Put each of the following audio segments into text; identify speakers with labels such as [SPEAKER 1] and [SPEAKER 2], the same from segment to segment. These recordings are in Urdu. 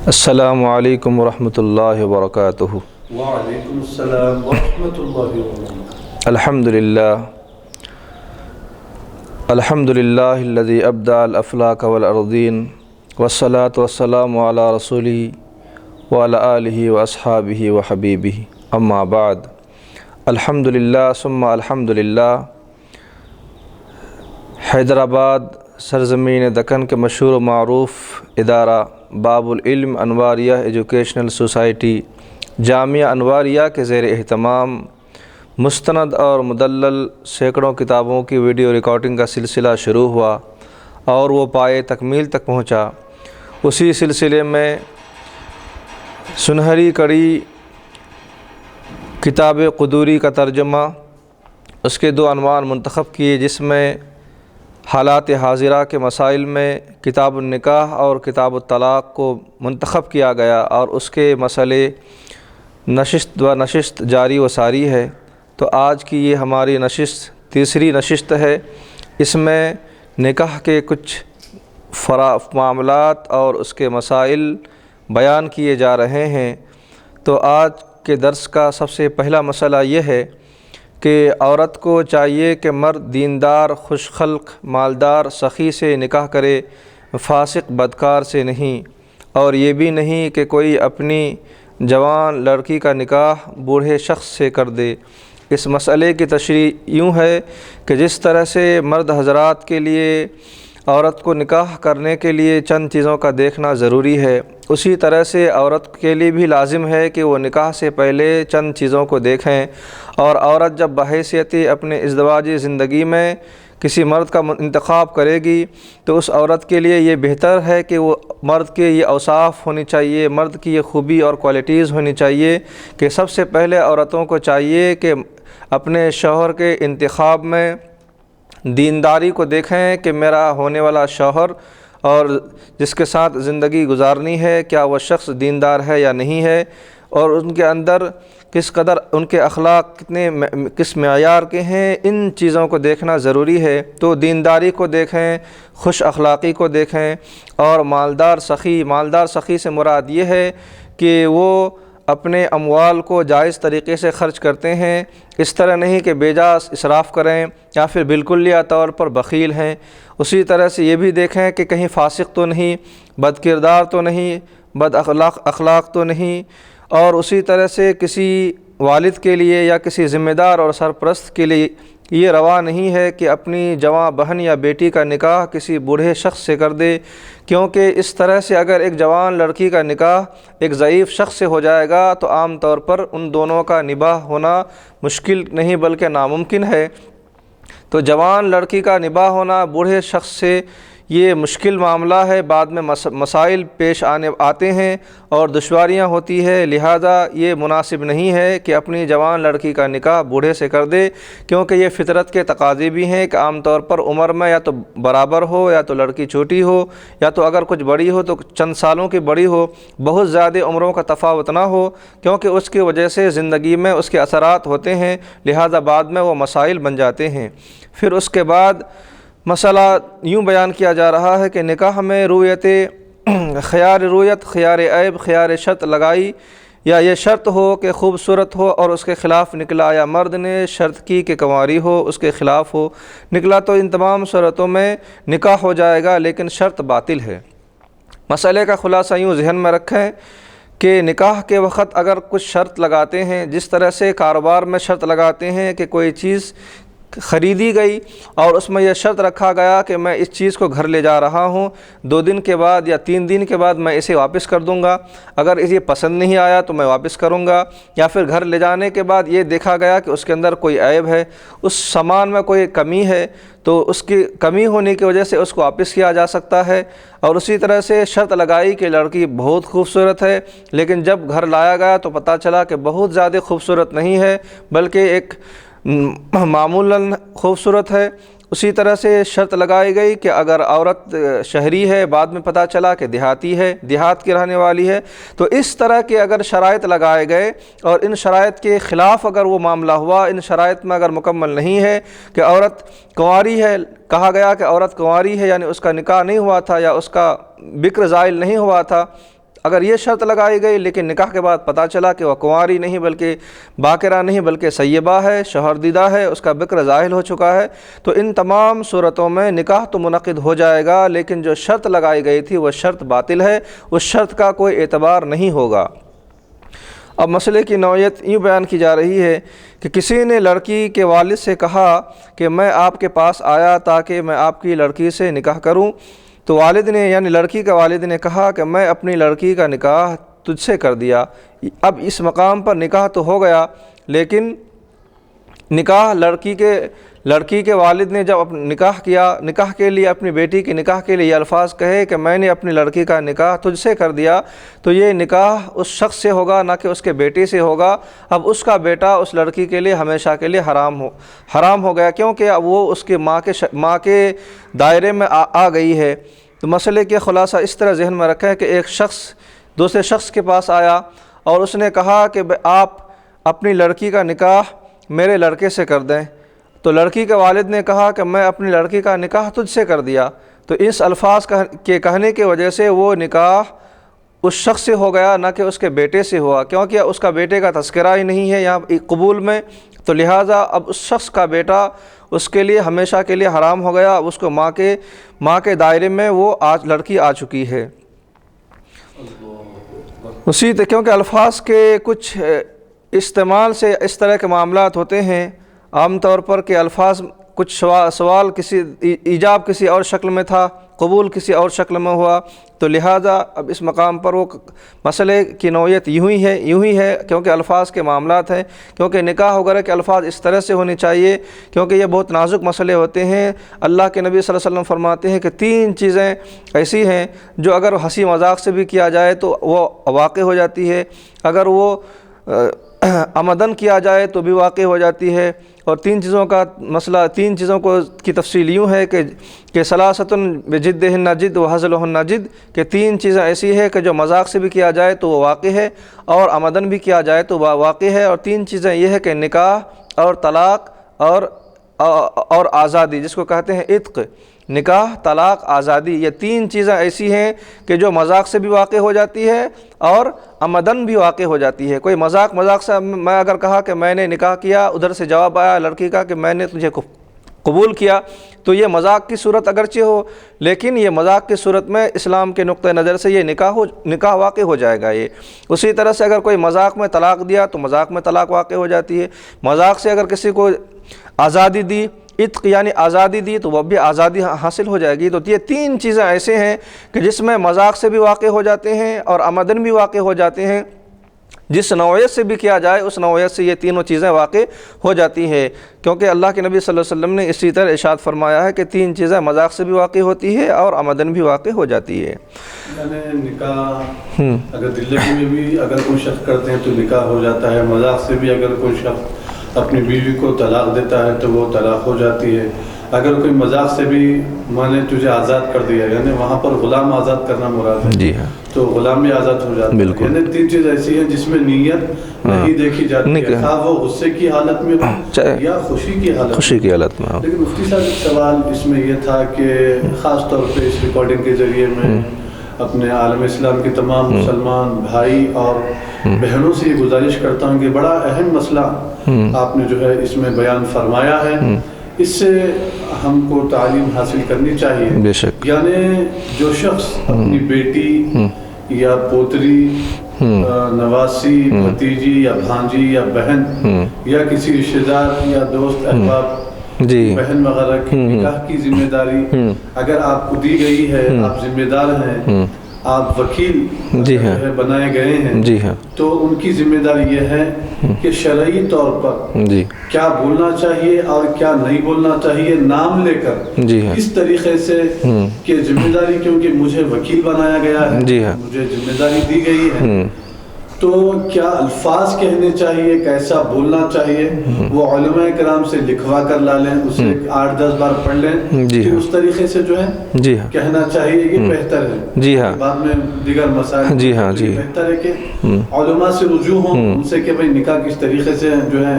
[SPEAKER 1] السلام علیکم ورحمۃ اللہ وبرکاتہ۔
[SPEAKER 2] وعلیکم السلام ورحمۃ اللہ وبرکاتہ۔
[SPEAKER 1] الحمد للہ الذی ابدع الافلاک والارضین والصلاة والسلام علی رسولہ وعلی آلہ واصحابہ وحبیبہ، اما بعد۔ الحمد للہ ثم الحمد للہ۔ حیدرآباد سرزمین دکن کے مشہور و معروف ادارہ باب العلم انواریہ ایجوکیشنل سوسائٹی جامعہ انواریہ کے زیر اہتمام مستند اور مدلل سینکڑوں کتابوں کی ویڈیو ریکارڈنگ کا سلسلہ شروع ہوا اور وہ پائے تکمیل تک پہنچا۔ اسی سلسلے میں سنہری کڑی کتاب قدوری کا ترجمہ، اس کے 2 عنوان منتخب کیے، جس میں حالات حاضرہ کے مسائل میں کتاب النکاح اور کتاب الطلاق کو منتخب کیا گیا، اور اس کے مسئلے نشست جاری و ساری ہے۔ تو آج کی یہ ہماری نشست تیسری نشست ہے۔ اس میں نکاح کے کچھ معاملات اور اس کے مسائل بیان کیے جا رہے ہیں۔ تو آج کے درس کا سب سے پہلا مسئلہ یہ ہے کہ عورت کو چاہیے کہ مرد دیندار، خوش خلق، مالدار، سخی سے نکاح کرے، فاسق بدکار سے نہیں، اور یہ بھی نہیں کہ کوئی اپنی جوان لڑکی کا نکاح بوڑھے شخص سے کر دے۔ اس مسئلے کی تشریح یوں ہے کہ جس طرح سے مرد حضرات کے لیے عورت کو نکاح کرنے کے لیے چند چیزوں کا دیکھنا ضروری ہے، اسی طرح سے عورت کے لیے بھی لازم ہے کہ وہ نکاح سے پہلے چند چیزوں کو دیکھیں، اور عورت جب بحیثیت اپنے ازدواجی زندگی میں کسی مرد کا انتخاب کرے گی تو اس عورت کے لیے یہ بہتر ہے کہ وہ مرد کے یہ اوصاف ہونی چاہیے، مرد کی یہ خوبی اور کوالٹیز ہونی چاہیے کہ سب سے پہلے عورتوں کو چاہیے کہ اپنے شوہر کے انتخاب میں دینداری کو دیکھیں کہ میرا ہونے والا شوہر اور جس کے ساتھ زندگی گزارنی ہے، کیا وہ شخص دیندار ہے یا نہیں ہے، اور ان کے اندر کس قدر ان کے اخلاق کس معیار کے ہیں، ان چیزوں کو دیکھنا ضروری ہے۔ تو دینداری کو دیکھیں، خوش اخلاقی کو دیکھیں، اور مالدار سخی سے مراد یہ ہے کہ وہ اپنے اموال کو جائز طریقے سے خرچ کرتے ہیں، اس طرح نہیں کہ بے جا اسراف کریں یا پھر بالکلیہ طور پر بخیل ہیں۔ اسی طرح سے یہ بھی دیکھیں کہ کہیں فاسق تو نہیں، بد کردار تو نہیں، بد اخلاق تو نہیں، اور اسی طرح سے کسی والد کے لیے یا کسی ذمہ دار اور سرپرست کے لیے یہ روا نہیں ہے کہ اپنی جواں بہن یا بیٹی کا نکاح کسی بوڑھے شخص سے کر دے، کیونکہ اس طرح سے اگر ایک جوان لڑکی کا نکاح ایک ضعیف شخص سے ہو جائے گا تو عام طور پر ان دونوں کا نباہ ہونا مشکل نہیں بلکہ ناممکن ہے۔ تو جوان لڑکی کا نباہ ہونا بوڑھے شخص سے یہ مشکل معاملہ ہے، بعد میں مسائل پیش آتے ہیں اور دشواریاں ہوتی ہے، لہذا یہ مناسب نہیں ہے کہ اپنی جوان لڑکی کا نکاح بوڑھے سے کر دے، کیونکہ یہ فطرت کے تقاضے بھی ہیں کہ عام طور پر عمر میں یا تو برابر ہو یا تو لڑکی چھوٹی ہو، یا تو اگر کچھ بڑی ہو تو چند سالوں کی بڑی ہو، بہت زیادہ عمروں کا تفاوت نہ ہو، کیونکہ اس کی وجہ سے زندگی میں اس کے اثرات ہوتے ہیں، لہذا بعد میں وہ مسائل بن جاتے ہیں۔ پھر اس کے بعد مسئلہ یوں بیان کیا جا رہا ہے کہ نکاح میں خیار رویت، خیار عیب، خیار شرط لگائی، یا یہ شرط ہو کہ خوبصورت ہو اور اس کے خلاف نکلا، یا مرد نے شرط کی کہ کنواری ہو اس کے خلاف ہو نکلا، تو ان تمام صورتوں میں نکاح ہو جائے گا لیکن شرط باطل ہے۔ مسئلے کا خلاصہ یوں ذہن میں رکھیں کہ نکاح کے وقت اگر کچھ شرط لگاتے ہیں، جس طرح سے کاروبار میں شرط لگاتے ہیں کہ کوئی چیز خریدی گئی اور اس میں یہ شرط رکھا گیا کہ میں اس چیز کو گھر لے جا رہا ہوں، 2 دن کے بعد یا 3 دن کے بعد میں اسے واپس کر دوں گا، اگر اسے پسند نہیں آیا تو میں واپس کروں گا، یا پھر گھر لے جانے کے بعد یہ دیکھا گیا کہ اس کے اندر کوئی عیب ہے، اس سامان میں کوئی کمی ہے، تو اس کی کمی ہونے کی وجہ سے اس کو واپس کیا جا سکتا ہے۔ اور اسی طرح سے شرط لگائی کہ لڑکی بہت خوبصورت ہے، لیکن جب گھر لایا گیا تو پتہ چلا کہ بہت زیادہ خوبصورت نہیں ہے بلکہ ایک معمولاً خوبصورت ہے۔ اسی طرح سے شرط لگائی گئی کہ اگر عورت شہری ہے، بعد میں پتہ چلا کہ دیہاتی ہے، دیہات کی رہنے والی ہے، تو اس طرح کے اگر شرائط لگائے گئے اور ان شرائط کے خلاف اگر وہ معاملہ ہوا، ان شرائط میں اگر مکمل نہیں ہے کہ عورت کنواری ہے، کہا گیا کہ عورت کنواری ہے یعنی اس کا نکاح نہیں ہوا تھا یا اس کا بکر زائل نہیں ہوا تھا، اگر یہ شرط لگائی گئی لیکن نکاح کے بعد پتہ چلا کہ وہ کنواری نہیں بلکہ باکرہ نہیں بلکہ سیبہ ہے، شوہر دیدہ ہے، اس کا بکر زائل ہو چکا ہے، تو ان تمام صورتوں میں نکاح تو منعقد ہو جائے گا، لیکن جو شرط لگائی گئی تھی وہ شرط باطل ہے، اس شرط کا کوئی اعتبار نہیں ہوگا۔ اب مسئلے کی نوعیت یوں بیان کی جا رہی ہے کہ کسی نے لڑکی کے والد سے کہا کہ میں آپ کے پاس آیا تاکہ میں آپ کی لڑکی سے نکاح کروں، تو والد نے یعنی لڑکی کے والد نے کہا کہ میں اپنی لڑکی کا نکاح تجھ سے کر دیا۔ اب اس مقام پر نکاح تو ہو گیا، لیکن نکاح لڑکی کے والد نے جب نکاح کیا، نکاح کے لیے اپنی بیٹی کے نکاح کے لیے یہ الفاظ کہے کہ میں نے اپنی لڑکی کا نکاح تجھ سے کر دیا، تو یہ نکاح اس شخص سے ہوگا نہ کہ اس کے بیٹے سے ہوگا۔ اب اس کا بیٹا اس لڑکی کے لیے ہمیشہ کے لیے حرام ہو گیا، کیونکہ اب وہ اس کی ماں کے دائرے میں آ گئی ہے۔ تو مسئلے کے خلاصہ اس طرح ذہن میں رکھیں کہ ایک شخص دوسرے شخص کے پاس آیا اور اس نے کہا کہ آپ اپنی لڑکی کا نکاح میرے لڑکے سے کر دیں، تو لڑکی کے والد نے کہا کہ میں اپنی لڑکی کا نکاح تجھ سے کر دیا، تو اس الفاظ کے کہنے کی وجہ سے وہ نکاح اس شخص سے ہو گیا نہ کہ اس کے بیٹے سے ہوا، کیونکہ اس کا بیٹے کا تذکرہ ہی نہیں ہے یہاں قبول میں، تو لہٰذا اب اس شخص کا بیٹا اس کے لیے ہمیشہ کے لیے حرام ہو گیا، اب اس کو ماں کے دائرے میں وہ لڑکی آ چکی ہے۔ کیونکہ الفاظ کے کچھ استعمال سے اس طرح کے معاملات ہوتے ہیں، عام طور پر کہ الفاظ کچھ سوال کسی ایجاب کسی اور شکل میں تھا، قبول کسی اور شکل میں ہوا، تو لہٰذا اب اس مقام پر وہ مسئلے کی نوعیت یوں ہی ہے کیونکہ الفاظ کے معاملات ہیں، کیونکہ نکاح وغیرہ کے الفاظ اس طرح سے ہونے چاہیے، کیونکہ یہ بہت نازک مسئلے ہوتے ہیں۔ اللہ کے نبی صلی اللہ علیہ وسلم فرماتے ہیں کہ 3 چیزیں ایسی ہیں جو اگر ہنسی مذاق سے بھی کیا جائے تو وہ واقع ہو جاتی ہے، اگر وہ عمدن کیا جائے تو بھی واقع ہو جاتی ہے، اور 3 چیزوں کا مسئلہ 3 چیزوں کی تفصیل یوں ہے کہ ثلاثۃ بجدہن جد وہزلہن جد، کہ 3 چیزیں ایسی ہے کہ جو مذاق سے بھی کیا جائے تو وہ واقع ہے اور عمدن بھی کیا جائے تو وہ واقع ہے، اور 3 چیزیں یہ ہے کہ نکاح اور طلاق اور آزادی، جس کو کہتے ہیں عتق۔ نکاح، طلاق، آزادی، یہ 3 چیزیں ایسی ہیں کہ جو مذاق سے بھی واقع ہو جاتی ہے اور عمدن بھی واقع ہو جاتی ہے۔ کوئی مذاق سے میں اگر کہا کہ میں نے نکاح کیا، ادھر سے جواب آیا لڑکی کا کہ میں نے تجھے قبول کیا، تو یہ مذاق کی صورت اگرچہ ہو، لیکن یہ مذاق کی صورت میں اسلام کے نقطہ نظر سے یہ نکاح واقع ہو جائے گا۔ یہ اسی طرح سے اگر کوئی مذاق میں طلاق دیا تو مذاق میں طلاق واقع ہو جاتی ہے، مذاق سے اگر کسی کو آزادی دی، عتق یعنی آزادی دی، تو وہ بھی آزادی حاصل ہو جائے گی۔ تو یہ 3 چیزیں ایسے ہیں کہ جس میں مذاق سے بھی واقع ہو جاتے ہیں اور عمدن بھی واقع ہو جاتے ہیں، جس نوعیت سے بھی کیا جائے اس نوعیت سے یہ تینوں چیزیں واقع ہو جاتی ہیں، کیونکہ اللہ کے نبی صلی اللہ علیہ وسلم نے اسی طرح ارشاد فرمایا ہے کہ 3 چیزیں مذاق سے بھی واقع ہوتی ہے اور عمدن بھی واقع ہو جاتی ہے۔
[SPEAKER 2] یعنی نکاح اگر دلگی میں بھی اگر کوئی شخص کرتے ہیں تو نکاح ہو جاتا ہے، مذاق سے بھی اگر کوئی شخص اپنی بیوی کو طلاق دیتا ہے تو وہ طلاق ہو جاتی ہے۔ اگر کوئی مذاق سے بھی میں نے تجھے آزاد کر دیا، یعنی وہاں پر غلام آزاد کرنا مراد ہے،
[SPEAKER 1] جی ہاں،
[SPEAKER 2] تو غلام بھی آزاد ہو جاتا ہے۔ یعنی 3 چیز ایسی ہیں جس میں نیت نہیں دیکھی جاتی ہے، خواہ وہ غصے کی حالت میں ہو یا خوشی کی حالت میں ہو۔ لیکن مفتی صاحب ایک سوال اس میں یہ تھا کہ خاص طور پہ اس ریکارڈنگ کے ذریعے میں اپنے عالم اسلام کے تمام مسلمان بھائی اور بہنوں سے یہ گزارش کرتا ہوں کہ بڑا اہم مسئلہ آپ نے جو ہے اس میں بیان فرمایا ہے، اس سے ہم کو تعلیم حاصل کرنی چاہیے۔
[SPEAKER 1] بے شک،
[SPEAKER 2] یعنی جو شخص اپنی بیٹی یا پوتری، نواسی، بھتیجی یا بھانجی یا بہن یا کسی رشتہ دار یا دوست احباب بہن وغیرہ کی نکاح کی ذمہ داری اگر آپ کو دی گئی ہے، آپ ذمہ دار ہیں، آپ وکیل بنائے گئے ہیں، تو ان کی ذمہ داری یہ ہے کہ شرعی طور پر کیا بولنا چاہیے اور کیا نہیں بولنا چاہیے، نام لے کر اس طریقے سے کہ ذمہ داری، کیونکہ مجھے وکیل بنایا گیا ہے، مجھے ذمہ داری دی گئی ہے، تو کیا الفاظ کہنے چاہیے، کیسا بولنا چاہیے، وہ علماء کرام سے لکھوا کر لا لیں، اسے 8-10 بار پڑھ لیں، کہ اس طریقے سے جو ہے کہنا چاہیے، یہ بہتر ہے۔ بعد میں دیگر مسائل بہتر ہے کہ علماء سے رجوع ہوں، ان سے کہ بھئی نکاح کس طریقے سے جو ہے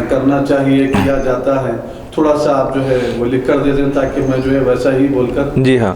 [SPEAKER 2] کرنا چاہیے، کیا جاتا ہے، تھوڑا سا آپ جو ہے وہ لکھ کر دے دیں تاکہ میں جو ہے ویسا ہی بول کر
[SPEAKER 1] جی ہاں،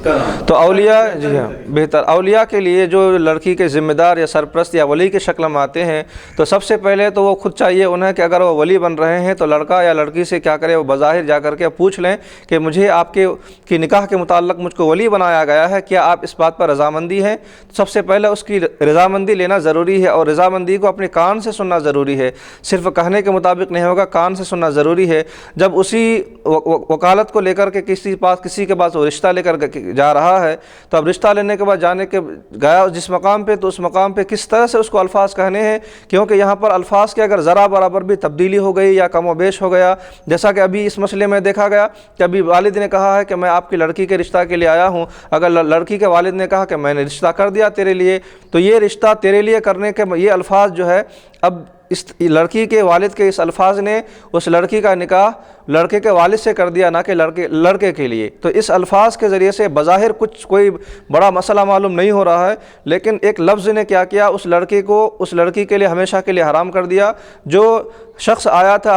[SPEAKER 1] تو اولیاء جی ہاں بہتر، اولیاء کے لیے جو لڑکی کے ذمہ دار یا سرپرست یا ولی کی شکل میں آتے ہیں تو سب سے پہلے تو وہ خود چاہیے انہیں کہ اگر وہ ولی بن رہے ہیں تو لڑکا یا لڑکی سے کیا کرے، وہ بظاہر جا کر کے پوچھ لیں کہ مجھے آپ کی نکاح کے متعلق مجھ کو ولی بنایا گیا ہے، کیا آپ اس بات پر رضامندی ہیں؟ سب سے پہلے اس کی رضامندی لینا ضروری ہے، اور رضامندی کو اپنے کان سے سننا ضروری ہے، صرف کہنے کے مطابق نہیں ہوگا، کان سے سننا ضروری ہے۔ جب اسی وکالت کو لے کر کے کسی کے پاس وہ رشتہ لے کر جا رہا ہے تو اب رشتہ لینے کے بعد جانے کے گیا جس مقام پہ، تو اس مقام پہ کس طرح سے اس کو الفاظ کہنے ہیں، کیونکہ یہاں پر الفاظ کے اگر ذرا برابر بھی تبدیلی ہو گئی یا کم و بیش ہو گیا، جیسا کہ ابھی اس مسئلے میں دیکھا گیا کہ ابھی والد نے کہا ہے کہ میں آپ کی لڑکی کے رشتہ کے لیے آیا ہوں، اگر لڑکی کے والد نے کہا کہ میں نے رشتہ کر دیا تیرے لیے، تو یہ رشتہ تیرے لیے کرنے کے یہ الفاظ جو ہے اب اس لڑکی کے والد کے اس الفاظ نے اس لڑکی کا نکاح لڑکے کے والد سے کر دیا، نہ کہ لڑکے کے لیے۔ تو اس الفاظ کے ذریعے سے بظاہر کوئی بڑا مسئلہ معلوم نہیں ہو رہا ہے، لیکن ایک لفظ نے کیا کیا، اس لڑکی کو اس لڑکی کے لیے ہمیشہ کے لیے حرام کر دیا۔ جو شخص آیا تھا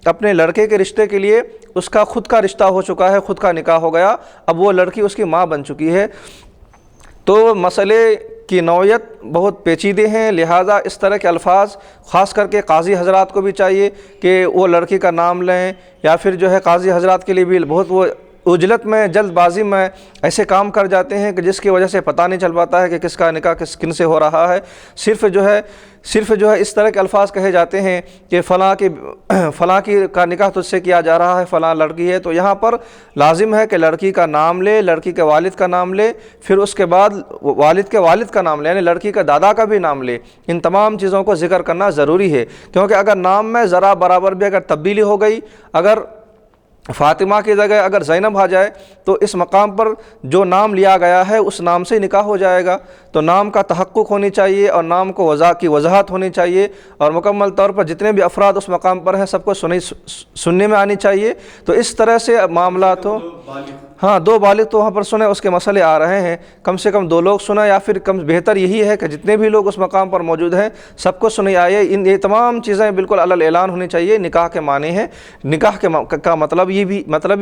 [SPEAKER 1] اپنے لڑکے کے رشتے کے لیے، اس کا خود کا رشتہ ہو چکا ہے، خود کا نکاح ہو گیا، اب وہ لڑکی اس کی ماں بن چکی ہے۔ تو مسئلے کی نوعیت بہت پیچیدے ہیں، لہٰذا اس طرح کے الفاظ خاص کر کے قاضی حضرات کو بھی چاہیے کہ وہ لڑکی کا نام لیں، یا پھر جو ہے قاضی حضرات کے لیے بھی بہت وہ عجلت میں جلد بازی میں ایسے کام کر جاتے ہیں کہ جس کی وجہ سے پتہ نہیں چل پاتا ہے کہ کس کا نکاح کن سے ہو رہا ہے۔ صرف جو ہے اس طرح کے الفاظ کہے جاتے ہیں کہ فلاں کی کا نکاح تجھ سے کیا جا رہا ہے، فلاں لڑکی ہے، تو یہاں پر لازم ہے کہ لڑکی کا نام لے، لڑکی کے والد کا نام لے، پھر اس کے بعد والد کے والد کا نام لے، یعنی لڑکی کا دادا کا بھی نام لے۔ ان تمام چیزوں کو ذکر کرنا ضروری ہے، کیونکہ اگر نام میں ذرا برابر بھی اگر تبدیلی ہو گئی، اگر فاطمہ کی جگہ اگر زینب آ جائے تو اس مقام پر جو نام لیا گیا ہے اس نام سے نکاح ہو جائے گا۔ تو نام کا تحقق ہونی چاہیے اور نام کو وضاحت ہونی چاہیے، اور مکمل طور پر جتنے بھی افراد اس مقام پر ہیں سب کو سننے میں آنی چاہیے۔ تو اس طرح سے معاملات ہو، ہاں 2 بالغ تو وہاں پر سنیں، اس کے مسئلے آ رہے ہیں، کم سے کم 2 لوگ سنیں، یا پھر بہتر یہی ہے کہ جتنے بھی لوگ اس مقام پر موجود ہیں سب کو سنی آئے۔ یہ تمام چیزیں بالکل علی الاعلان ہونی چاہیے۔ نکاح کے معنی ہے، نکاح کا مطلب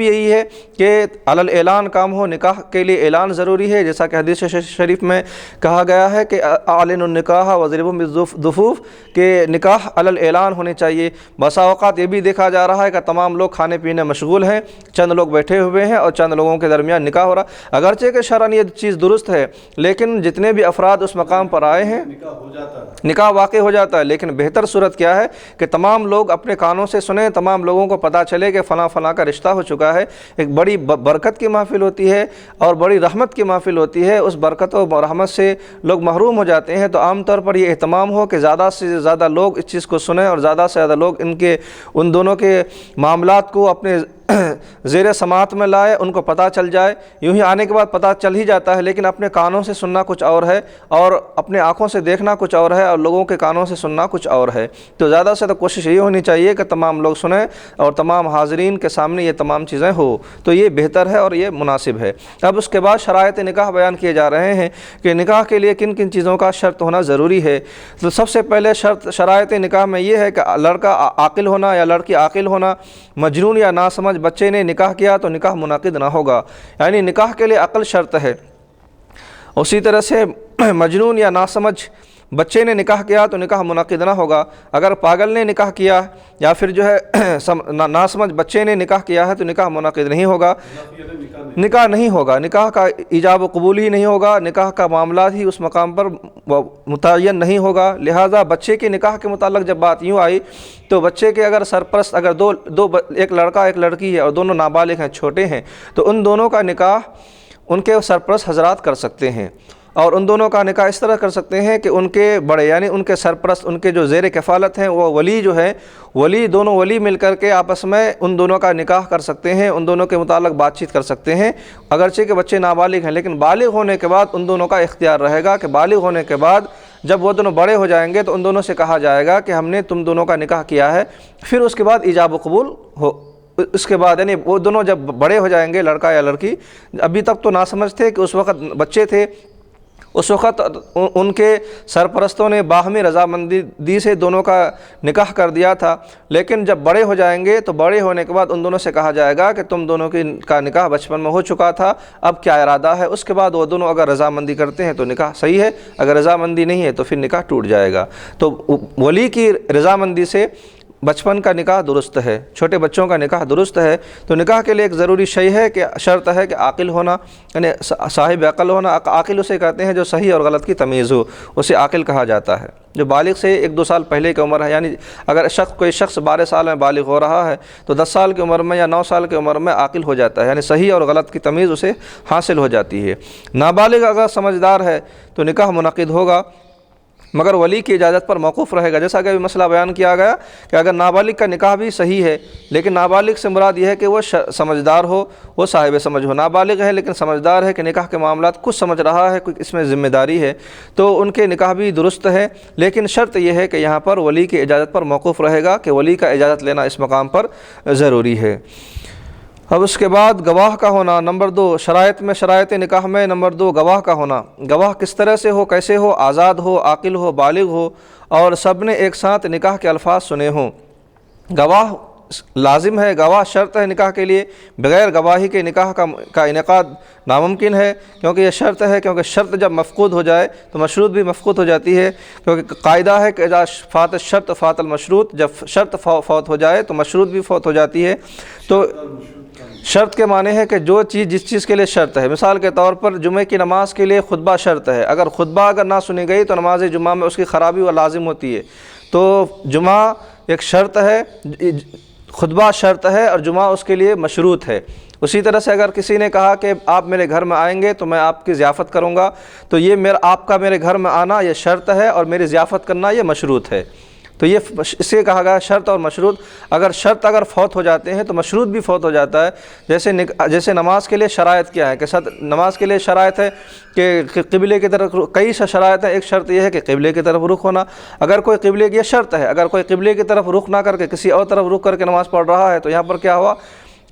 [SPEAKER 1] یہی ہے کہ علی الاعلان کام ہو، نکاح کے لیے اعلان ضروری ہے، جیسا کہ حدیث شریف میں کہا گیا ہے کہ اعلنوا النکاح وضربوهم بالضفوف، کہ نکاح علی الاعلان ہونے چاہیے۔ بسا اوقات یہ بھی دیکھا جا رہا ہے کہ تمام لوگ کھانے پینے مشغول ہیں، چند لوگ بیٹھے ہوئے ہیں اور چند لوگوں کے درمیان نکاح ہو رہا، اگرچہ کہ شرعاً یہ چیز درست ہے، لیکن جتنے بھی افراد اس مقام پر آئے ہیں نکاح واقع ہو جاتا ہے، لیکن بہتر صورت کیا ہے کہ تمام لوگ اپنے کانوں سے سنیں، تمام لوگوں کو پتہ چلے کہ فلاں فلاں کا رشتہ ہو چکا ہے۔ ایک بڑی برکت کی محفل ہوتی ہے اور بڑی رحمت کی محفل ہوتی ہے، اس برکت و رحمت سے لوگ محروم ہو جاتے ہیں۔ تو عام طور پر یہ اہتمام ہو کہ زیادہ سے زیادہ لوگ اس چیز کو سنیں اور زیادہ سے زیادہ لوگ ان دونوں کے معاملات کو اپنے زیر سماعت میں لائے، ان کو پتہ چل جائے۔ یوں ہی آنے کے بعد پتہ چل ہی جاتا ہے، لیکن اپنے کانوں سے سننا کچھ اور ہے اور اپنے آنکھوں سے دیکھنا کچھ اور ہے اور لوگوں کے کانوں سے سننا کچھ اور ہے۔ تو زیادہ سے زیادہ کوشش یہ ہونی چاہیے کہ تمام لوگ سنیں اور تمام حاضرین کے سامنے یہ تمام چیزیں ہو، تو یہ بہتر ہے اور یہ مناسب ہے۔ اب اس کے بعد شرائط نکاح بیان کیے جا رہے ہیں کہ نکاح کے لیے کن کن چیزوں کا شرط ہونا ضروری ہے۔ تو سب سے پہلے شرائط نکاح میں یہ ہے کہ لڑکا عاقل ہونا یا لڑکی عاقل ہونا۔ مجنون یا ناسمجھ بچے نے نکاح کیا تو نکاح منعقد نہ ہوگا، یعنی نکاح کے لیے عقل شرط ہے۔ اسی طرح سے مجنون یا ناسمجھ بچے نے نکاح کیا تو نکاح منعقد نہ ہوگا۔ اگر پاگل نے نکاح کیا یا پھر جو ہے ناسمجھ بچے نے نکاح کیا ہے تو نکاح منعقد نہیں ہوگا، نکاح نہیں ہوگا، نکاح کا ایجاب و قبول ہی نہیں ہوگا، نکاح کا معاملات ہی اس مقام پر متعین نہیں ہوگا۔ لہٰذا بچے کے نکاح کے متعلق جب بات یوں آئی تو بچے کے اگر سرپرست اگر ایک لڑکا ایک لڑکی ہے اور دونوں نابالغ ہیں، چھوٹے ہیں، تو ان دونوں کا نکاح ان کے سرپرست حضرات کر سکتے ہیں، اور ان دونوں کا نکاح اس طرح کر سکتے ہیں کہ ان کے بڑے یعنی ان کے سرپرست، ان کے جو زیر کفالت ہیں، وہ ولی جو ہے دونوں ولی مل کر کے آپس میں ان دونوں کا نکاح کر سکتے ہیں، ان دونوں کے متعلق بات چیت کر سکتے ہیں، اگرچہ کہ بچے نابالغ ہیں، لیکن بالغ ہونے کے بعد ان دونوں کا اختیار رہے گا کہ بالغ ہونے کے بعد جب وہ دونوں بڑے ہو جائیں گے تو ان دونوں سے کہا جائے گا کہ ہم نے تم دونوں کا نکاح کیا ہے، پھر اس کے بعد ایجاب و قبول ہو۔ اس کے بعد یعنی وہ دونوں جب بڑے ہو جائیں گے، لڑکا یا لڑکی، ابھی تک تو ناسمجھ تھے کہ اس وقت بچے تھے، اس وقت ان کے سرپرستوں نے باہمی رضامندی سے دونوں کا نکاح کر دیا تھا، لیکن جب بڑے ہو جائیں گے تو بڑے ہونے کے بعد ان دونوں سے کہا جائے گا کہ تم دونوں کا نکاح بچپن میں ہو چکا تھا، اب کیا ارادہ ہے؟ اس کے بعد وہ دونوں اگر رضامندی کرتے ہیں تو نکاح صحیح ہے، اگر رضامندی نہیں ہے تو پھر نکاح ٹوٹ جائے گا۔ تو ولی کی رضامندی سے بچپن کا نکاح درست ہے، چھوٹے بچوں کا نکاح درست ہے۔ تو نکاح کے لیے ایک ضروری شے ہے کہ شرط ہے کہ عاقل ہونا، یعنی صاحب عقل ہونا۔ عاقل اسے کہتے ہیں جو صحیح اور غلط کی تمیز ہو، اسے عاقل کہا جاتا ہے۔ جو بالغ سے 1-2 سال پہلے کی عمر ہے، یعنی اگر کوئی شخص 12 سال میں بالغ ہو رہا ہے تو 10 سال کی عمر میں یا 9 سال کی عمر میں عاقل ہو جاتا ہے، یعنی صحیح اور غلط کی تمیز اسے حاصل ہو جاتی ہے۔ نابالغ اگر سمجھدار ہے تو نکاح منعقد ہوگا، مگر ولی کی اجازت پر موقوف رہے گا۔ جیسا کہ ابھی مسئلہ بیان کیا گیا کہ اگر نابالغ کا نکاح بھی صحیح ہے، لیکن نابالغ سے مراد یہ ہے کہ وہ سمجھدار ہو، وہ صاحب سمجھ ہو۔ نابالغ ہے لیکن سمجھدار ہے کہ نکاح کے معاملات کچھ سمجھ رہا ہے، کچھ اس میں ذمہ داری ہے، تو ان کے نکاح بھی درست ہے، لیکن شرط یہ ہے کہ یہاں پر ولی کی اجازت پر موقوف رہے گا کہ ولی کا اجازت لینا اس مقام پر ضروری ہے۔ اب اس کے بعد گواہ کا ہونا۔ نمبر 2 شرائط میں، شرائط نکاح میں نمبر 2 گواہ کا ہونا۔ گواہ کس طرح سے ہو، کیسے ہو؟ آزاد ہو، عاقل ہو، بالغ ہو، اور سب نے ایک ساتھ نکاح کے الفاظ سنے ہوں۔ گواہ لازم ہے، گواہ شرط ہے نکاح کے لیے، بغیر گواہی کے نکاح کا انعقاد ناممکن ہے، کیونکہ یہ شرط ہے، کیونکہ شرط جب مفقود ہو جائے تو مشروط بھی مفقود ہو جاتی ہے، کیونکہ قاعدہ ہے کہ اذا فات الشرط فات المشروط، جب شرط فوت ہو جائے تو مشروط بھی فوت ہو جاتی ہے۔ تو شرط کے معنی ہے کہ جو چیز جس چیز کے لیے شرط ہے، مثال کے طور پر جمعہ کی نماز کے لیے خطبہ شرط ہے، اگر خطبہ نہ سنی گئی تو نماز جمعہ میں اس کی خرابی و لازم ہوتی ہے۔ تو جمعہ ایک شرط ہے، خطبہ شرط ہے، اور جمعہ اس کے لیے مشروط ہے۔ اسی طرح سے اگر کسی نے کہا کہ آپ میرے گھر میں آئیں گے تو میں آپ کی ضیافت کروں گا، تو یہ آپ کا میرے گھر میں آنا یہ شرط ہے، اور میری ضیافت کرنا یہ مشروط ہے۔ تو یہ اسے کہا گیا شرط اور مشروط۔ اگر شرط فوت ہو جاتے ہیں تو مشروط بھی فوت ہو جاتا ہے۔ جیسے نماز کے لیے شرائط کیا ہے کہ نماز کے لیے شرائط ہے کہ قبلے کی طرف، کئی شرائط ہیں، ایک شرط یہ ہے کہ قبلے کی طرف رخ ہونا۔ اگر کوئی قبلے کی، یہ شرط ہے، اگر کوئی قبلے کی طرف رخ نہ کر کے کسی اور طرف رخ کر کے نماز پڑھ رہا ہے تو یہاں پر کیا ہوا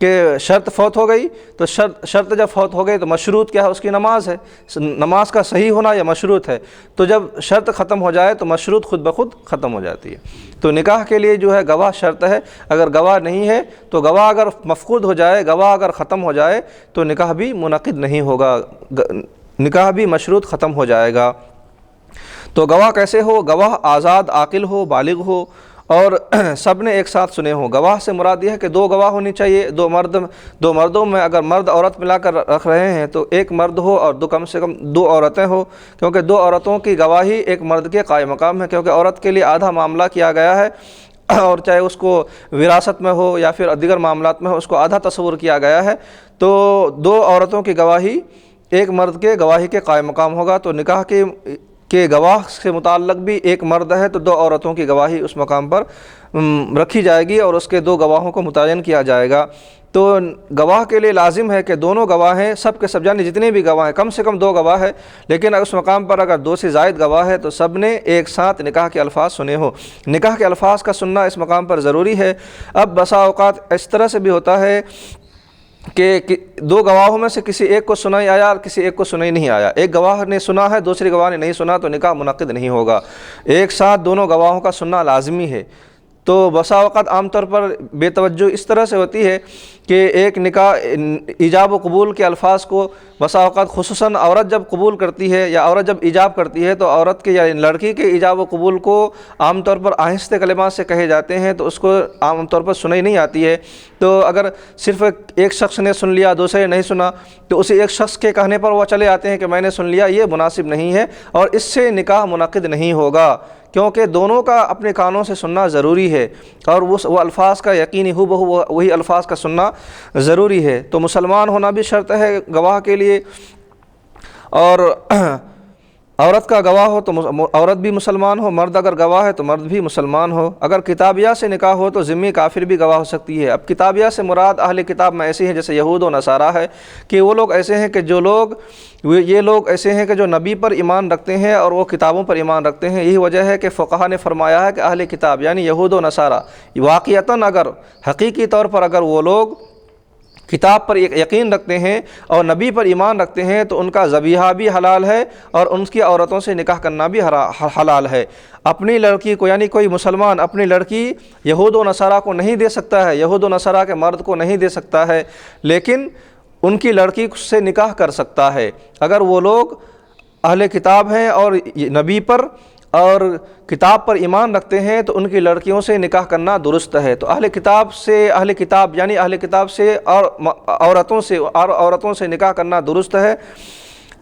[SPEAKER 1] کہ شرط فوت ہو گئی۔ تو شرط جب فوت ہو گئی تو مشروط کیا ہے؟ اس کی نماز ہے، نماز کا صحیح ہونا یہ مشروط ہے۔ تو جب شرط ختم ہو جائے تو مشروط خود بخود ختم ہو جاتی ہے۔ تو نکاح کے لیے جو ہے گواہ شرط ہے، اگر گواہ نہیں ہے تو گواہ اگر مفقود ہو جائے، گواہ اگر ختم ہو جائے تو نکاح بھی منعقد نہیں ہوگا، نکاح بھی مشروط ختم ہو جائے گا۔ تو گواہ کیسے ہو؟ گواہ آزاد، عاقل ہو، بالغ ہو، اور سب نے ایک ساتھ سنے ہوں۔ گواہ سے مراد یہ ہے کہ 2 گواہ ہونی چاہیے، دو مردوں میں اگر مرد عورت ملا کر رکھ رہے ہیں تو ایک مرد ہو اور کم سے کم 2 عورتیں ہو، کیونکہ 2 عورتوں کی گواہی ایک مرد کے قائم مقام ہے، کیونکہ عورت کے لیے آدھا معاملہ کیا گیا ہے، اور چاہے اس کو وراثت میں ہو یا پھر دیگر معاملات میں ہو، اس کو آدھا تصور کیا گیا ہے۔ تو 2 عورتوں کی گواہی ایک مرد کے گواہی کے قائم مقام ہوگا۔ تو نکاح کے گواہ سے متعلق بھی ایک مرد ہے تو 2 عورتوں کی گواہی اس مقام پر رکھی جائے گی، اور اس کے 2 گواہوں کو متعین کیا جائے گا۔ تو گواہ کے لیے لازم ہے کہ دونوں گواہ ہیں، سب کے سب، یعنی جتنے بھی گواہ ہیں کم سے کم 2 گواہ ہیں، لیکن اس مقام پر اگر 2 سے زائد گواہ ہے تو سب نے ایک ساتھ نکاح کے الفاظ سنے ہو۔ نکاح کے الفاظ کا سننا اس مقام پر ضروری ہے۔ اب بسا اوقات اس طرح سے بھی ہوتا ہے کہ 2 گواہوں میں سے کسی ایک کو سنا ہی آیا اور کسی ایک کو سنا ہی نہیں آیا، ایک گواہ نے سنا ہے دوسرے گواہ نے نہیں سنا، تو نکاح منعقد نہیں ہوگا۔ ایک ساتھ دونوں گواہوں کا سننا لازمی ہے۔ تو بسا اوقات عام طور پر بے توجہ اس طرح سے ہوتی ہے کہ ایک نکاح ایجاب و قبول کے الفاظ کو بسا اوقات خصوصاً عورت جب قبول کرتی ہے یا عورت جب ایجاب کرتی ہے تو عورت کے یا لڑکی کے ایجاب و قبول کو عام طور پر آہستہ کلمات سے کہے جاتے ہیں، تو اس کو عام طور پر سنائی نہیں آتی ہے۔ تو اگر صرف ایک شخص نے سن لیا دوسرے نے نہیں سنا تو اسی ایک شخص کے کہنے پر وہ چلے آتے ہیں کہ میں نے سن لیا، یہ مناسب نہیں ہے، اور اس سے نکاح منعقد نہیں ہوگا، کیونکہ دونوں کا اپنے کانوں سے سننا ضروری ہے، اور وہ الفاظ کا یقینی ہو بہو وہی الفاظ کا سننا ضروری ہے۔ تو مسلمان ہونا بھی شرط ہے گواہ کے لیے، اور عورت کا گواہ ہو تو عورت بھی مسلمان ہو، مرد اگر گواہ ہے تو مرد بھی مسلمان ہو۔ اگر کتابیہ سے نکاح ہو تو ذمی کافر بھی گواہ ہو سکتی ہے۔ اب کتابیہ سے مراد اہل کتاب میں ایسے ہیں جیسے یہود و نصارہ ہے، کہ وہ لوگ ایسے ہیں کہ یہ لوگ ایسے ہیں کہ جو نبی پر ایمان رکھتے ہیں اور وہ کتابوں پر ایمان رکھتے ہیں۔ یہی وجہ ہے کہ فقہا نے فرمایا ہے کہ اہل کتاب یعنی یہود و نصارہ واقعتاً اگر حقیقی طور پر اگر وہ لوگ کتاب پر یقین رکھتے ہیں اور نبی پر ایمان رکھتے ہیں تو ان کا ذبیحہ بھی حلال ہے اور ان کی عورتوں سے نکاح کرنا بھی حلال ہے۔ اپنی لڑکی کو یعنی کوئی مسلمان اپنی لڑکی یہود و نصارہ کو نہیں دے سکتا ہے، یہود و نصارہ کے مرد کو نہیں دے سکتا ہے، لیکن ان کی لڑکی سے نکاح کر سکتا ہے اگر وہ لوگ اہل کتاب ہیں اور نبی پر اور کتاب پر ایمان رکھتے ہیں تو ان کی لڑکیوں سے نکاح کرنا درست ہے۔ تو اہل کتاب یعنی اہل کتاب سے اور عورتوں سے نکاح کرنا درست ہے،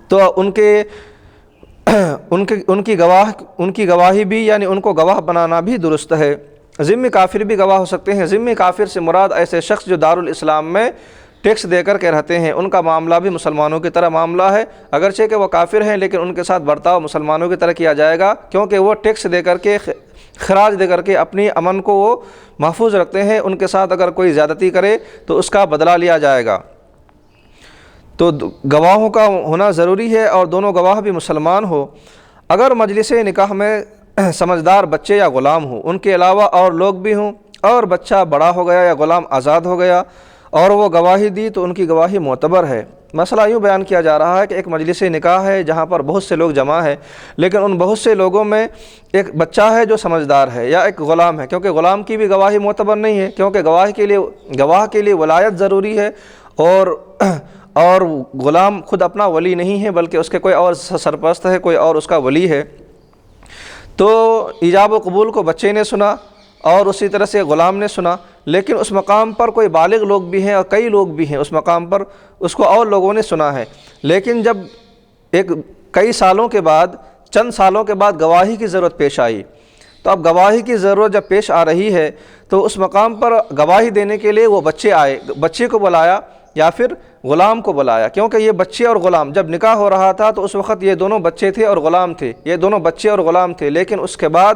[SPEAKER 1] تو ان کی گواہی بھی یعنی ان کو گواہ بنانا بھی درست ہے۔ ذمہ کافر بھی گواہ ہو سکتے ہیں۔ ذمہ کافر سے مراد ایسے شخص جو دارالاسلام میں ٹیکس دے کر کے رہتے ہیں، ان کا معاملہ بھی مسلمانوں کی طرح معاملہ ہے، اگرچہ کہ وہ کافر ہیں لیکن ان کے ساتھ برتاؤ مسلمانوں کی طرح کیا جائے گا، کیونکہ وہ ٹیکس دے کر کے خراج دے کر کے اپنی امن کو وہ محفوظ رکھتے ہیں۔ ان کے ساتھ اگر کوئی زیادتی کرے تو اس کا بدلہ لیا جائے گا۔ تو گواہوں کا ہونا ضروری ہے اور دونوں گواہ بھی مسلمان ہو۔ اگر مجلس نکاح میں سمجھدار بچے یا غلام ہوں، ان کے علاوہ اور لوگ بھی ہوں، اور بچہ بڑا ہو گیا یا غلام آزاد ہو گیا اور وہ گواہی دی تو ان کی گواہی معتبر ہے۔ مسئلہ یوں بیان کیا جا رہا ہے کہ ایک مجلس نکاح ہے جہاں پر بہت سے لوگ جمع ہیں، لیکن ان بہت سے لوگوں میں ایک بچہ ہے جو سمجھدار ہے یا ایک غلام ہے، کیونکہ غلام کی بھی گواہی معتبر نہیں ہے، کیونکہ گواہ کے لیے ولایت ضروری ہے، اور غلام خود اپنا ولی نہیں ہے بلکہ اس کے کوئی اور سرپرست ہے، کوئی اور اس کا ولی ہے۔ تو ایجاب و قبول کو بچے نے سنا اور اسی طرح سے غلام نے سنا، لیکن اس مقام پر کوئی بالغ لوگ بھی ہیں اور کئی لوگ بھی ہیں، اس مقام پر اس کو اور لوگوں نے سنا ہے، لیکن جب کئی سالوں کے بعد چند سالوں کے بعد گواہی کی ضرورت پیش آئی، تو اب گواہی کی ضرورت جب پیش آ رہی ہے تو اس مقام پر گواہی دینے کے لیے وہ بچے آئے، بچے کو بلایا یا پھر غلام کو بلایا، کیونکہ یہ بچے اور غلام جب نکاح ہو رہا تھا تو اس وقت یہ دونوں بچے تھے اور غلام تھے، یہ دونوں بچے اور غلام تھے، لیکن اس کے بعد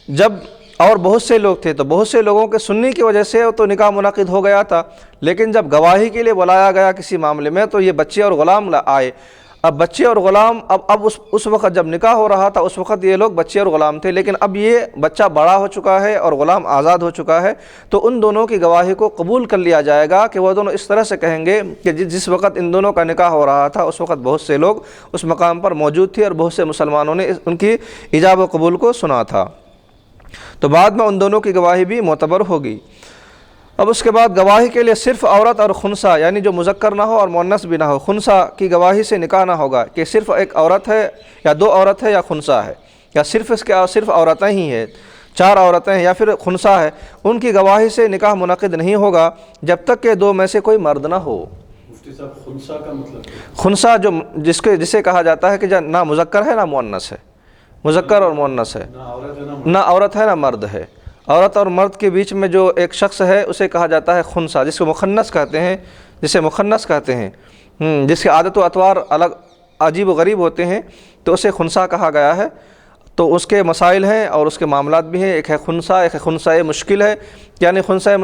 [SPEAKER 1] جب اور بہت سے لوگ تھے تو بہت سے لوگوں کے سننے کی وجہ سے تو نکاح منعقد ہو گیا تھا، لیکن جب گواہی کے لیے بلایا گیا کسی معاملے میں تو یہ بچے اور غلام آئے۔ اب بچے اور غلام اب اس وقت جب نکاح ہو رہا تھا اس وقت یہ لوگ بچے اور غلام تھے، لیکن اب یہ بچہ بڑا ہو چکا ہے اور غلام آزاد ہو چکا ہے، تو ان دونوں کی گواہی کو قبول کر لیا جائے گا کہ وہ دونوں اس طرح سے کہیں گے کہ جس وقت ان دونوں کا نکاح ہو رہا تھا اس وقت بہت سے لوگ اس مقام پر موجود تھے اور بہت سے مسلمانوں نے ان کی ایجاب و قبول کو سنا تھا، تو بعد میں ان دونوں کی گواہی بھی معتبر ہوگی۔ اب اس کے بعد گواہی کے لیے صرف عورت اور خنثی یعنی جو مذکر نہ ہو اور مؤنث بھی نہ ہو، خنثی کی گواہی سے نکاح نہ ہوگا کہ صرف ایک عورت ہے یا دو عورت ہے یا خنثی ہے، یا صرف عورتیں ہی ہیں، چار عورتیں ہیں یا پھر خنثی ہے، ان کی گواہی سے نکاح منعقد نہیں ہوگا جب تک کہ دو میں سے کوئی مرد نہ ہو۔
[SPEAKER 2] مفتی صاحب خنثی کا مطلب
[SPEAKER 1] خنثی جسے کہا جاتا ہے کہ نہ مذکر ہے نہ مؤنث ہے، مذکر اور مؤنث ہے، نہ عورت ہے نہ مرد ہے، عورت اور مرد کے بیچ میں جو ایک شخص ہے اسے کہا جاتا ہے خنثی، جس کو مخنث کہتے ہیں، جس کے عادت و اطوار الگ عجیب و غریب ہوتے ہیں تو اسے خنثی کہا گیا ہے۔ تو اس کے مسائل ہیں اور اس کے معاملات بھی ہیں، ایک ہے خنثی، ایک ہے خنثی مشکل ہے، یعنی خنثی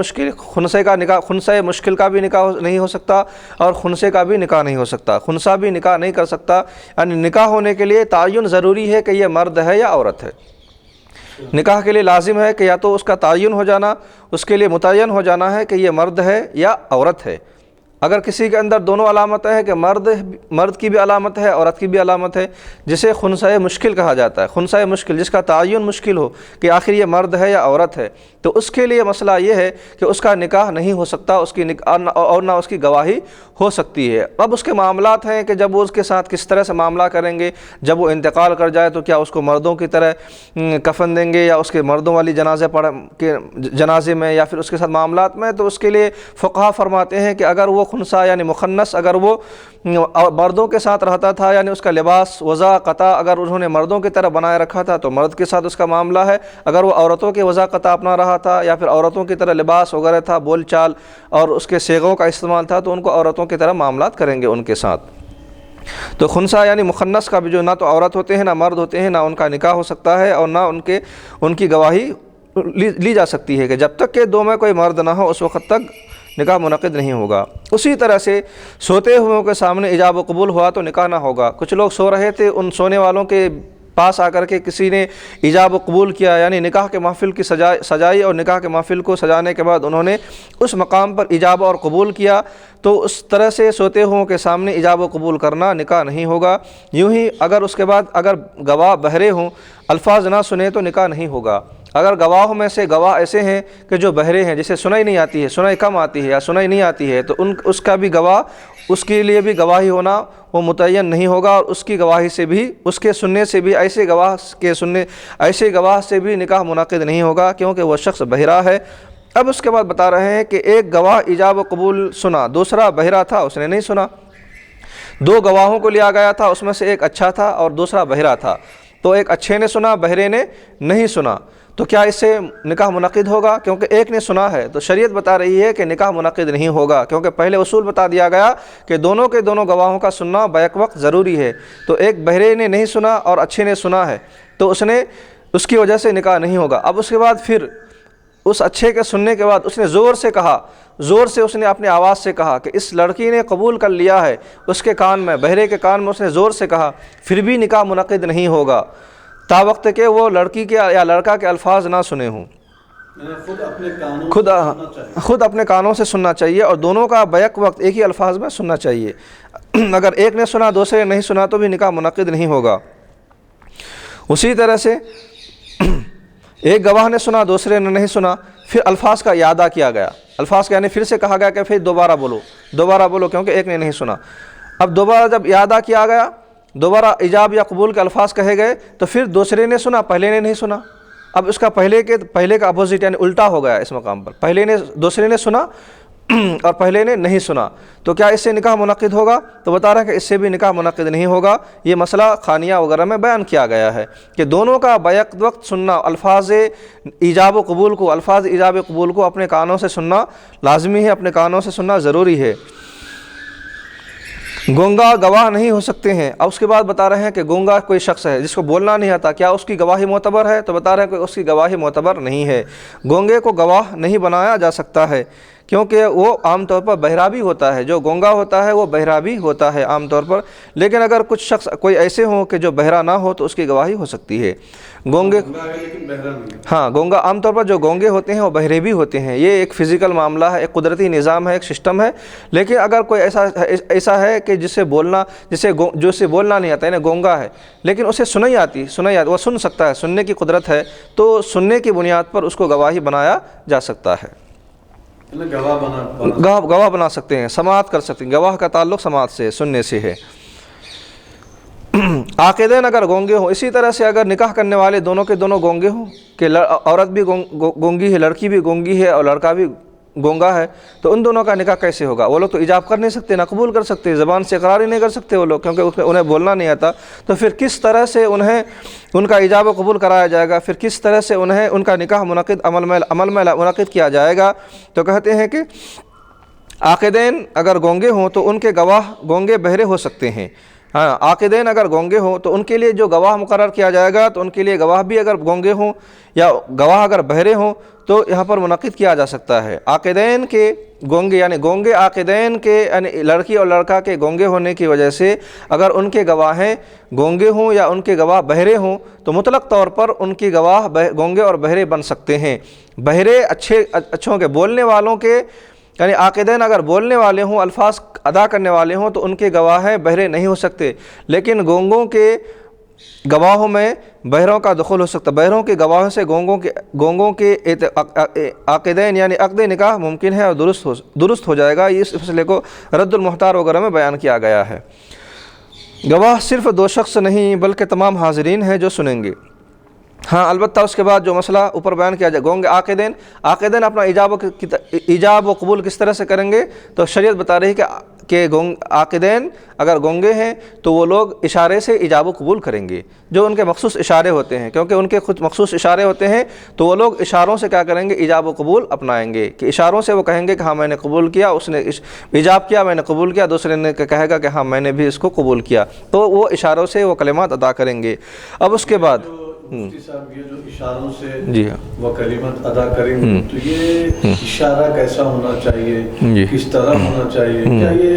[SPEAKER 1] مشکل کا بھی نکاح نہیں ہو سکتا اور خنثی کا بھی نکاح نہیں ہو سکتا، خنثی بھی نکاح نہیں کر سکتا، یعنی نکاح ہونے کے لیے تعین ضروری ہے کہ یہ مرد ہے یا عورت ہے، نکاح کے لیے لازم ہے کہ یا تو اس کا تعین ہو جانا، اس کے لیے متعین ہو جانا ہے کہ یہ مرد ہے یا عورت ہے۔ اگر کسی کے اندر دونوں علامتیں ہیں کہ مرد کی بھی علامت ہے عورت کی بھی علامت ہے، جسے خنثی مشکل کہا جاتا ہے، خنثی مشکل جس کا تعین مشکل ہو کہ آخر یہ مرد ہے یا عورت ہے، تو اس کے لیے مسئلہ یہ ہے کہ اس کا نکاح نہیں ہو سکتا، اور نہ اس کی گواہی ہو سکتی ہے۔ اب اس کے معاملات ہیں کہ جب وہ اس کے ساتھ کس طرح سے معاملہ کریں گے، جب وہ انتقال کر جائے تو کیا اس کو مردوں کی طرح کفن دیں گے یا اس کے مردوں والی جنازے میں یا پھر اس کے ساتھ معاملات میں، تو اس کے لیے فقہا فرماتے ہیں کہ اگر وہ خنثی یعنی مخنث اگر وہ مردوں کے ساتھ رہتا تھا، یعنی اس کا لباس وضع قطع اگر انہوں نے مردوں کی طرح بنائے رکھا تھا تو مرد کے ساتھ اس کا معاملہ ہے، اگر وہ عورتوں کے وضع قطع اپنا رہا تھا یا پھر عورتوں کی طرح لباس وغیرہ تھا، بول چال اور اس کے صیغوں کا استعمال تھا، تو ان کو عورتوں کی طرح معاملات کریں گے ان کے ساتھ۔ تو خنثی یعنی مخنث کا بھی جو نہ تو عورت ہوتے ہیں نہ مرد ہوتے ہیں، نہ ان کا نکاح ہو سکتا ہے اور نہ ان کی گواہی لی جا سکتی ہے کہ جب تک کہ دو میں کوئی مرد نہ ہو اس وقت تک نکاح منعقد نہیں ہوگا۔ اسی طرح سے سوتے ہوئے کے سامنے ایجاب و قبول ہوا تو نکاح نہ ہوگا۔ کچھ لوگ سو رہے تھے، ان سونے والوں کے پاس آ کر کے کسی نے ایجاب و قبول کیا، یعنی نکاح کے محفل کی سجائی اور نکاح کے محفل کو سجانے کے بعد انہوں نے اس مقام پر ایجاب اور قبول کیا، تو اس طرح سے سوتے ہوں کے سامنے ایجاب و قبول کرنا نکاح نہیں ہوگا۔ یوں ہی اگر اس کے بعد اگر گواہ بہرے ہوں، الفاظ نہ سنیں تو نکاح نہیں ہوگا۔ اگر گواہوں میں سے گواہ ایسے ہیں کہ جو بہرے ہیں، جسے سنائی نہیں آتی ہے، سنائی کم آتی ہے یا سنائی نہیں آتی ہے، تو اس کا بھی گواہ، اس کے لیے بھی گواہی ہونا وہ متعین نہیں ہوگا، اور اس کی گواہی سے بھی، اس کے سننے سے بھی، ایسے گواہ سے بھی نکاح منعقد نہیں ہوگا، کیونکہ وہ شخص بہرا ہے۔ اب اس کے بعد بتا رہے ہیں کہ ایک گواہ ایجاب و قبول سنا، دوسرا بہرا تھا، اس نے نہیں سنا۔ دو گواہوں کو لیا گیا تھا، اس میں سے ایک اچھا تھا اور دوسرا بہرا تھا، تو ایک اچھے نے سنا، بہرے نے نہیں سنا، تو کیا اس سے نکاح منعقد ہوگا؟ کیونکہ ایک نے سنا ہے تو شریعت بتا رہی ہے کہ نکاح منعقد نہیں ہوگا، کیونکہ پہلے اصول بتا دیا گیا کہ دونوں کے دونوں گواہوں کا سننا بیک وقت ضروری ہے، تو ایک بہرے نے نہیں سنا اور اچھے نے سنا ہے، تو اس کی وجہ سے نکاح نہیں ہوگا۔ اب اس کے بعد پھر اس اچھے کے سننے کے بعد اس نے زور سے کہا، زور سے اس نے اپنی آواز سے کہا کہ اس لڑکی نے قبول کر لیا ہے، اس کے کان میں، بہرے کے کان میں اس نے زور سے کہا، پھر بھی نکاح منعقد نہیں ہوگا تا وقت کہ وہ لڑکی کے یا لڑکا کے الفاظ نہ سنے ہوں۔ خود اپنے کانوں سے سننا چاہیے، اور دونوں کا بیک وقت ایک ہی الفاظ میں سننا چاہیے۔ اگر ایک نے سنا دوسرے نے نہیں سنا تو بھی نکاح منعقد نہیں ہوگا۔ اسی طرح سے ایک گواہ نے سنا دوسرے نے نہیں سنا، پھر الفاظ کا اعادہ کیا گیا، الفاظ کا یعنی پھر سے کہا گیا کہ پھر دوبارہ بولو کیونکہ ایک نے نہیں سنا۔ اب دوبارہ جب اعادہ کیا گیا، دوبارہ ایجاب یا قبول کے الفاظ کہے گئے، تو پھر دوسرے نے سنا، پہلے نے نہیں سنا۔ اب اس کا پہلے کا اپوزٹ یعنی الٹا ہو گیا اس مقام پر، دوسرے نے سنا اور پہلے نے نہیں سنا، تو کیا اس سے نکاح منعقد ہوگا؟ تو بتا رہا ہے کہ اس سے بھی نکاح منعقد نہیں ہوگا۔ یہ مسئلہ خانیہ وغیرہ میں بیان کیا گیا ہے کہ دونوں کا بیک وقت سننا، الفاظ ایجاب و قبول کو اپنے کانوں سے سننا لازمی ہے، اپنے کانوں سے سننا ضروری ہے۔ گونگا گواہ نہیں ہو سکتے ہیں۔ اب اس کے بعد بتا رہے ہیں کہ گونگا کوئی شخص ہے جس کو بولنا نہیں آتا، کیا اس کی گواہی معتبر ہے؟ تو بتا رہے ہیں کہ اس کی گواہی معتبر نہیں ہے، گونگے کو گواہ نہیں بنایا جا سکتا ہے، کیونکہ وہ عام طور پر بہرا بھی ہوتا ہے، جو گونگا ہوتا ہے وہ بہرا بھی ہوتا ہے عام طور پر، لیکن اگر کچھ شخص کوئی ایسے ہوں کہ جو بہرا نہ ہو تو اس کی گواہی ہو سکتی ہے۔ گونگے گونگا عام طور پر جو گونگے ہوتے ہیں وہ بہرے بھی ہوتے ہیں، یہ ایک فزیکل معاملہ ہے، ایک قدرتی نظام ہے، ایک سسٹم ہے، لیکن اگر کوئی ایسا ہے کہ جسے بولنا نہیں آتا، یعنی گونگا ہے لیکن اسے سنائی آتی، وہ سن سکتا ہے، سننے کی قدرت ہے، تو سننے کی بنیاد پر اس کو گواہی بنایا جا سکتا ہے، گواہ بنا سکتے ہیں، سماعت کر سکتے ہیں۔ گواہ کا تعلق سماعت سے، سننے سے ہے۔ عاقدین اگر گونگے ہوں، اسی طرح سے اگر نکاح کرنے والے دونوں کے دونوں گونگے ہوں، کہ عورت بھی گونگی ہے، لڑکی بھی گونگی ہے اور لڑکا بھی گونگا ہے، تو ان دونوں کا نکاح کیسے ہوگا؟ وہ لوگ تو ایجاب کر نہیں سکتے، نہ قبول کر سکتے، زبان سے اقرار ہی نہیں کر سکتے وہ لوگ، کیونکہ انہیں بولنا نہیں آتا، تو پھر کس طرح سے ان کا ایجاب و قبول کرایا جائے گا؟ پھر کس طرح سے ان کا نکاح عمل میں منعقد کیا جائے گا؟ تو کہتے ہیں کہ عاقدین اگر گونگے ہوں تو ان کے گواہ گونگے بہرے ہو سکتے ہیں۔ ہاں، عاقدین اگر گونگے ہوں تو ان کے لیے جو گواہ مقرر کیا جائے گا، تو ان کے لیے گواہ بھی اگر گونگے ہوں یا گواہ اگر بہرے ہوں تو یہاں پر منعقد کیا جا سکتا ہے۔ عاقدین کے گونگے یعنی گونگے عاقدین کے یعنی لڑکی اور لڑکا کے گونگے ہونے کی وجہ سے اگر ان کے گواہیں گونگے ہوں یا ان کے گواہ بہرے ہوں تو مطلق طور پر ان کی گواہ گونگے اور بہرے بن سکتے ہیں۔ بہرے اچھوں کے بولنے والوں کے یعنی عاقدین اگر بولنے والے ہوں، الفاظ ادا کرنے والے ہوں تو ان کے گواہیں بہرے نہیں ہو سکتے، لیکن گونگوں کے گواہوں میں بہروں کا دخول ہو سکتا ہے۔ بہروں کے گواہوں سے گونگوں کے عاقدین یعنی عقد نکاح ممکن ہے اور درست ہو جائے گا۔ اس مسئلے کو رد المحتار وغیرہ میں بیان کیا گیا ہے۔ گواہ صرف دو شخص نہیں بلکہ تمام حاضرین ہیں جو سنیں گے۔ ہاں، البتہ اس کے بعد جو مسئلہ اوپر بیان کیا جائے، گونگے عاقدین اپنا ایجاب و قبول کس طرح سے کریں گے؟ تو شریعت بتا رہی ہے کہ عاقدین اگر گونگے ہیں تو وہ لوگ اشارے سے ایجاب و قبول کریں گے، جو ان کے مخصوص اشارے ہوتے ہیں، کیونکہ ان کے خود مخصوص اشارے ہوتے ہیں، تو وہ لوگ اشاروں سے کیا کریں گے؟ ایجاب و قبول اپنائیں گے، کہ اشاروں سے وہ کہیں گے کہ ہاں میں نے قبول کیا، اس نے ایجاب کیا، میں نے قبول کیا، دوسرے نے کہے گا کہ ہاں میں نے بھی اس کو قبول کیا، تو وہ اشاروں سے وہ کلمات ادا کریں گے۔ اب اس کے بعد
[SPEAKER 2] مفتی صاحب، یہ جو اشاروں سے وہ کلمات ادا کریں گے، تو یہ اشارہ کیسا ہونا چاہیے، کس طرح ہونا چاہیے؟ کیا یہ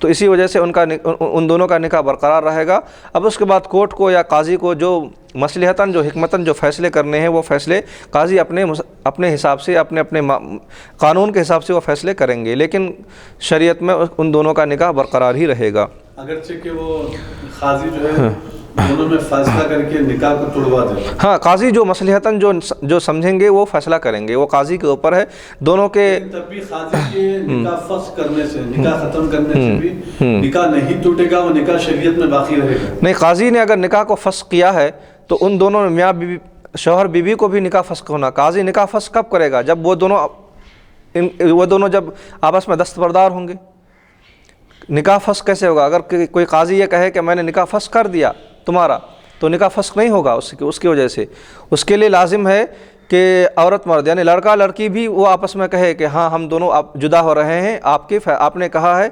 [SPEAKER 1] تو اسی وجہ سے ان دونوں کا نکاح برقرار رہے گا۔ اب اس کے بعد کورٹ کو یا قاضی کو جو مصلحتاً جو حکمتاً جو فیصلے کرنے ہیں وہ فیصلے قاضی اپنے حساب سے اپنے قانون کے حساب سے وہ فیصلے کریں گے، لیکن شریعت میں ان دونوں کا نکاح برقرار ہی رہے گا۔
[SPEAKER 2] اگرچہ کہ وہ قاضی جو ہے دونوں میں فیصلہ کر کے نکاح کو توڑوا دے،
[SPEAKER 1] ہاں قاضی جو مصلحتاً جو سمجھیں گے وہ فیصلہ کریں گے، وہ قاضی کے اوپر ہے دونوں کے۔
[SPEAKER 2] تب بھی قاضی کے نکاح فسخ کرنے سے، نکاح ختم کرنے سے بھی نکاح نہیں ٹوٹے گا، وہ نکاح شریعت میں باقی رہے گا۔
[SPEAKER 1] نہیں، قاضی نے اگر نکاح کو فسخ کیا ہے تو ان دونوں میں میاں بیوی شوہر بیوی کو بھی نکاح فسخ ہونا۔ قاضی نکاح فسخ کب کرے گا؟ جب وہ دونوں جب آپس میں دستبردار ہوں گے۔ نکاح فسخ کیسے ہوگا؟ اگر کوئی قاضی یہ کہے کہ میں نے نکاح فسخ کر دیا تمہارا، تو نکاح فسخ نہیں ہوگا اس کی وجہ سے۔ اس کے لیے لازم ہے کہ عورت مرد یعنی لڑکا لڑکی بھی وہ آپس میں کہے کہ ہاں ہم دونوں جدا ہو رہے ہیں، آپ نے کہا ہے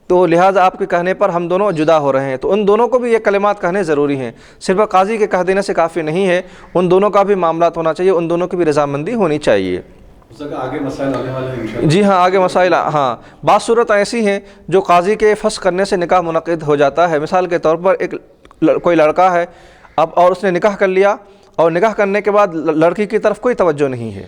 [SPEAKER 1] تو لہٰذا آپ کے کہنے پر ہم دونوں جدا ہو رہے ہیں، تو ان دونوں کو بھی یہ کلمات کہنے ضروری ہیں۔ صرف قاضی کے کہہ دینے سے کافی نہیں ہے، ان دونوں کا بھی معاملات ہونا چاہیے، ان دونوں کی بھی رضامندی ہونی چاہیے۔
[SPEAKER 2] آگے مسائل آنے والے ہیں انشاءاللہ۔
[SPEAKER 1] جی ہاں، آگے مسائل، ہاں بعض صورت ایسی ہیں جو قاضی کے فسخ کرنے سے نکاح منعقد ہو جاتا ہے۔ مثال کے طور پر کوئی لڑکا ہے اور اس نے نکاح کر لیا، اور نکاح کرنے کے بعد لڑکی کی طرف کوئی توجہ نہیں ہے،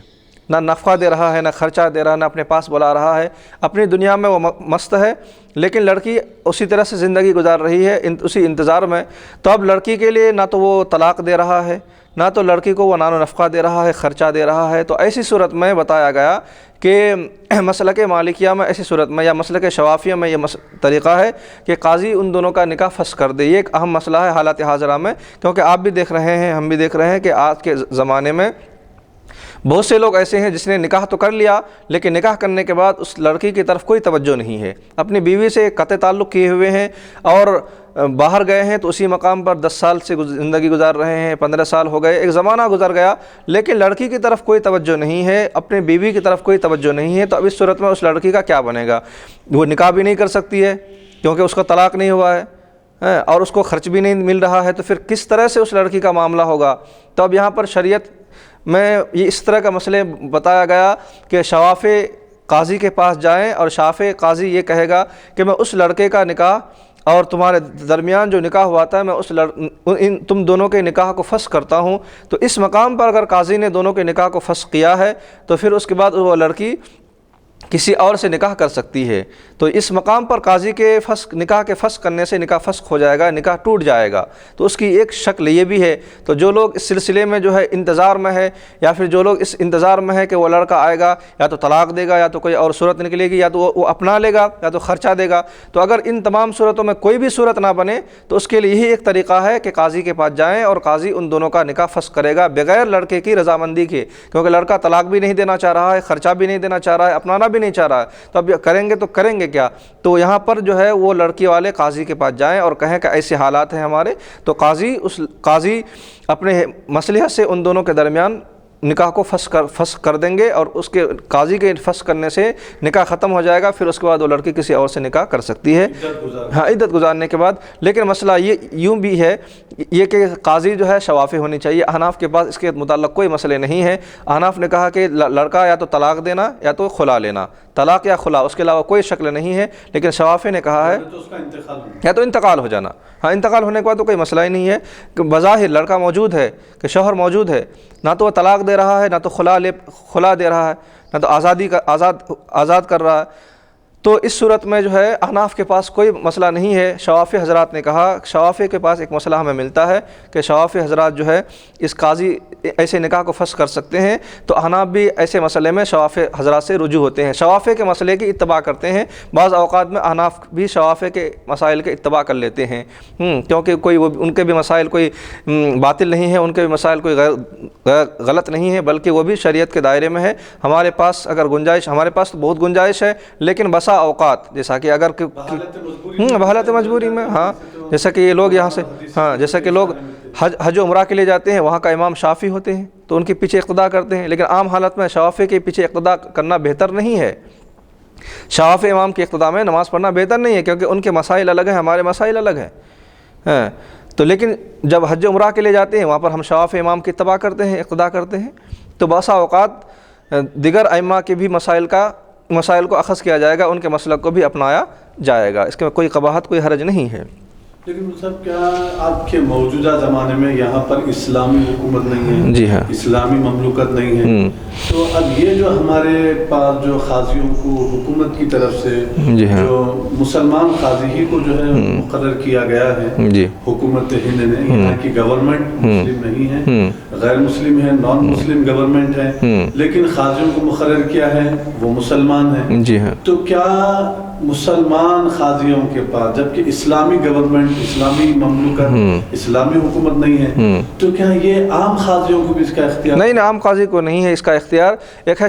[SPEAKER 1] نہ نفقہ دے رہا ہے، نہ خرچہ دے رہا ہے، نہ اپنے پاس بلا رہا ہے، اپنی دنیا میں وہ مست ہے، لیکن لڑکی اسی طرح سے زندگی گزار رہی ہے اسی انتظار میں۔ تو اب لڑکی کے لیے نہ تو وہ طلاق دے رہا ہے، نہ تو لڑکی کو وہ نان و نفقہ دے رہا ہے، خرچہ دے رہا ہے۔ تو ایسی صورت میں بتایا گیا کہ مسلک مالکیہ میں ایسی صورت میں یا مسلک شوافیہ میں یہ طریقہ ہے کہ قاضی ان دونوں کا نکاح فسخ کر دے۔ یہ ایک اہم مسئلہ ہے حالات حاضرہ میں، کیونکہ آپ بھی دیکھ رہے ہیں، ہم بھی دیکھ رہے ہیں کہ آج کے زمانے میں بہت سے لوگ ایسے ہیں جس نے نکاح تو کر لیا، لیکن نکاح کرنے کے بعد اس لڑکی کی طرف کوئی توجہ نہیں ہے، اپنی بیوی سے قطع تعلق کیے ہوئے ہیں، اور باہر گئے ہیں تو اسی مقام پر 10 سال سے زندگی گزار رہے ہیں، 15 سال ہو گئے، ایک زمانہ گزر گیا، لیکن لڑکی کی طرف کوئی توجہ نہیں ہے، اپنے بیوی کی طرف کوئی توجہ نہیں ہے۔ تو اب اس صورت میں اس لڑکی کا کیا بنے گا؟ وہ نکاح بھی نہیں کر سکتی ہے کیونکہ اس کا طلاق نہیں ہوا ہے، اور اس کو خرچ بھی نہیں مل رہا ہے، تو پھر کس طرح سے اس لڑکی کا معاملہ ہوگا؟ تو اب یہاں پر شریعت میں یہ اس طرح کا مسئلے بتایا گیا کہ شواف قاضی کے پاس جائیں، اور شاف قاضی یہ کہے گا کہ میں اس لڑکے کا نکاح اور تمہارے درمیان جو نکاح ہوا تھا میں تم دونوں کے نکاح کو فسخ کرتا ہوں۔ تو اس مقام پر اگر قاضی نے دونوں کے نکاح کو فسخ کیا ہے تو پھر اس کے بعد وہ لڑکی کسی اور سے نکاح کر سکتی ہے۔ تو اس مقام پر قاضی کے نکاح کے فسخ کرنے سے نکاح فسخ ہو جائے گا، نکاح ٹوٹ جائے گا۔ تو اس کی ایک شکل یہ بھی ہے۔ تو جو لوگ اس سلسلے میں جو ہے انتظار میں ہے، یا پھر جو لوگ اس انتظار میں ہے کہ وہ لڑکا آئے گا یا تو طلاق دے گا، یا تو کوئی اور صورت نکلے گی، یا تو وہ اپنا لے گا، یا تو خرچہ دے گا، تو اگر ان تمام صورتوں میں کوئی بھی صورت نہ بنے تو اس کے لیے یہی ایک طریقہ ہے کہ قاضی کے پاس جائیں، اور قاضی ان دونوں کا نکاح فسخ کرے گا بغیر لڑکے کی رضامندی کے، کیونکہ لڑکا طلاق بھی نہیں دینا چاہ رہا ہے، خرچہ بھی نہیں دینا چاہ رہا ہے، اپنانا بھی نہیں چاہ رہا ہے۔ تو اب کریں گے تو کریں گے کیا؟ تو یہاں پر جو ہے وہ لڑکی والے قاضی کے پاس جائیں اور کہیں کہ ایسے حالات ہیں ہمارے، تو قاضی اپنے مصلحت سے ان دونوں کے درمیان نکاح کو فسخ کر دیں گے، اور اس کے قاضی کے فسخ کرنے سے نکاح ختم ہو جائے گا۔ پھر اس کے بعد وہ لڑکی کسی اور سے نکاح کر سکتی ہے، ہاں عدت گزارنے کے بعد۔ لیکن مسئلہ یہ یوں بھی ہے یہ کہ قاضی جو ہے شوافی ہونی چاہیے۔ احناف کے پاس اس کے متعلق کوئی مسئلے نہیں ہے۔ احناف نے کہا کہ لڑکا یا تو طلاق دینا یا تو خلا لینا، طلاق یا خلا، اس کے علاوہ کوئی شکل نہیں ہے۔ لیکن شوافی نے کہا ہے یا تو انتقال ہو جانا، ہاں انتقال ہونے کے بعد تو کوئی مسئلہ ہی نہیں ہے کہ بظاہر لڑکا موجود ہے، کہ شوہر موجود ہے، نہ تو وہ طلاق دے رہا ہے، نہ تو خلا دے رہا ہے، نہ تو آزاد کر رہا ہے۔ تو اس صورت میں جو ہے احناف کے پاس کوئی مسئلہ نہیں ہے۔ شوافی حضرات نے کہا، شوافی کے پاس ایک مسئلہ ہمیں ملتا ہے کہ شوافی حضرات جو ہے اس قاضی ایسے نکاح کو فسخ کر سکتے ہیں، تو احناف بھی ایسے مسئلے میں شوافی حضرات سے رجوع ہوتے ہیں، شوافی کے مسئلے کی اتباع کرتے ہیں۔ بعض اوقات میں احناف بھی شوافی کے مسائل کے اتباع کر لیتے ہیں، کیونکہ کوئی ان کے بھی مسائل کوئی باطل نہیں ہے، ان کے بھی مسائل کوئی غلط نہیں ہے، بلکہ وہ بھی شریعت کے دائرے میں ہے۔ ہمارے پاس اگر گنجائش، ہمارے پاس تو بہت گنجائش ہے، لیکن بسا اوقات جیسا کہ اگر بحالت مجبوری میں، ہاں جیسا کہ یہ لوگ یہاں سے، ہاں جیسا کہ لوگ حج و عمرہ کے لیے جاتے ہیں، وہاں کا امام شافعی ہوتے ہیں تو ان کے پیچھے اقتداء کرتے ہیں، لیکن عام حالت میں شافعی کے پیچھے اقتداء کرنا بہتر نہیں ہے۔ شافعی امام کے اقتداء میں نماز پڑھنا بہتر نہیں ہے، کیونکہ ان کے مسائل الگ ہیں، ہمارے مسائل الگ ہیں۔ تو لیکن جب حج و عمرہ کے لیے جاتے ہیں وہاں پر ہم شافعی امام کی اتباع کرتے ہیں، اقتداء کرتے ہیں۔ تو بعض اوقات دیگر ائمہ کے بھی مسائل کا مسائل کو اخذ کیا جائے گا، ان کے مسلک کو بھی اپنایا جائے گا، اس کے کوئی قباحت کوئی حرج نہیں ہے۔
[SPEAKER 2] لیکن صاحب کیا آپ کے موجودہ زمانے میں یہاں پر اسلامی حکومت نہیں ہے؟
[SPEAKER 1] جی ہاں،
[SPEAKER 2] اسلامی مملکت نہیں ہے، تو اب یہ جو ہمارے پاس جو قاضیوں کو حکومت کی طرف سے
[SPEAKER 1] جی ہاں،
[SPEAKER 2] جو مسلمان قاضی ہی کو جو ہے مقرر کیا گیا ہے
[SPEAKER 1] جی
[SPEAKER 2] حکومت ہند نے، یہاں کی گورنمنٹ مسلم نہیں ہے، غیر مسلم ہے، نان مسلم گورنمنٹ ہے، لیکن قاضیوں کو مقرر کیا ہے وہ مسلمان ہیں،
[SPEAKER 1] جی ہاں،
[SPEAKER 2] تو کیا مسلمان قاضیوں کے پاس جبکہ اسلامی گورنمنٹ، اسلامی مملکت، اسلامی حکومت نہیں ہے، تو کیا یہ عام قاضیوں کو بھی اس کا اختیار؟
[SPEAKER 1] نہیں، عام قاضی کو نہیں ہے اس کا اختیار، ایک ہے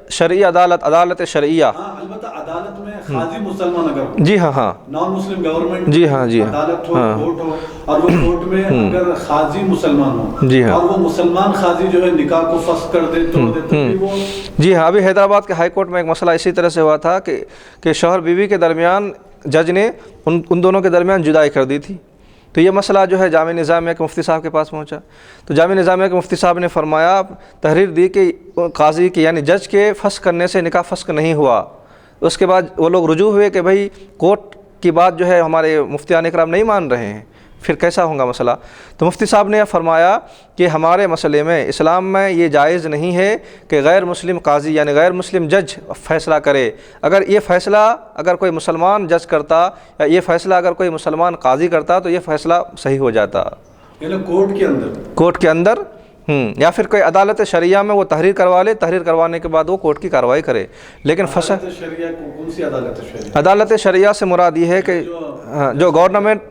[SPEAKER 1] شرعی عدالت، عدالت شرعیہ۔
[SPEAKER 2] ہاں البتہ عدالت میں قاضی مسلمان اگر ہو،
[SPEAKER 1] جی ہاں، ہاں
[SPEAKER 2] نان مسلم گورنمنٹ
[SPEAKER 1] جی ہاں، جی ہاں،
[SPEAKER 2] عدالت ہو، کورٹ ہو، اور وہ کورٹ میں اگر قاضی مسلمان ہو
[SPEAKER 1] جی ہاں،
[SPEAKER 2] اور وہ مسلمان قاضی جو ہے نکاح کو فسخ کر دے، توڑ دے، تو بھی وہ
[SPEAKER 1] جی ہاں، ابھی حیدرآباد کے ہائی کورٹ میں ایک مسئلہ اسی طرح سے ہوا تھا کہ شوہر بیوی کے درمیان جج نے ان دونوں کے درمیان جدائی کر دی تھی، تو یہ مسئلہ جو ہے جامعہ نظامیہ کے مفتی صاحب کے پاس پہنچا، تو جامعہ نظامیہ کے مفتی صاحب نے فرمایا، تحریر دی کہ قاضی کے یعنی جج کے فسخ کرنے سے نکاح فسخ نہیں ہوا۔ اس کے بعد وہ لوگ رجوع ہوئے کہ بھائی کورٹ کی بات جو ہے ہمارے مفتیان اکرام نہیں مان رہے ہیں، پھر کیسا ہوگا مسئلہ؟ تو مفتی صاحب نے یہ فرمایا کہ ہمارے مسئلے میں اسلام میں یہ جائز نہیں ہے کہ غیر مسلم قاضی یعنی غیر مسلم جج فیصلہ کرے، اگر یہ فیصلہ اگر کوئی مسلمان جج کرتا یا یہ فیصلہ اگر کوئی مسلمان قاضی کرتا تو یہ فیصلہ صحیح ہو جاتا،
[SPEAKER 2] یعنی کورٹ کے اندر
[SPEAKER 1] یا پھر کوئی عدالت شرعیہ میں وہ تحریر کروا لے، تحریر کروانے کے بعد وہ کورٹ کی کارروائی کرے، لیکن
[SPEAKER 2] عدالت شریعہ کون سی عدالت شریعہ؟
[SPEAKER 1] عدالت شرعیہ سے مراد یہ ہے کہ جو گورنمنٹ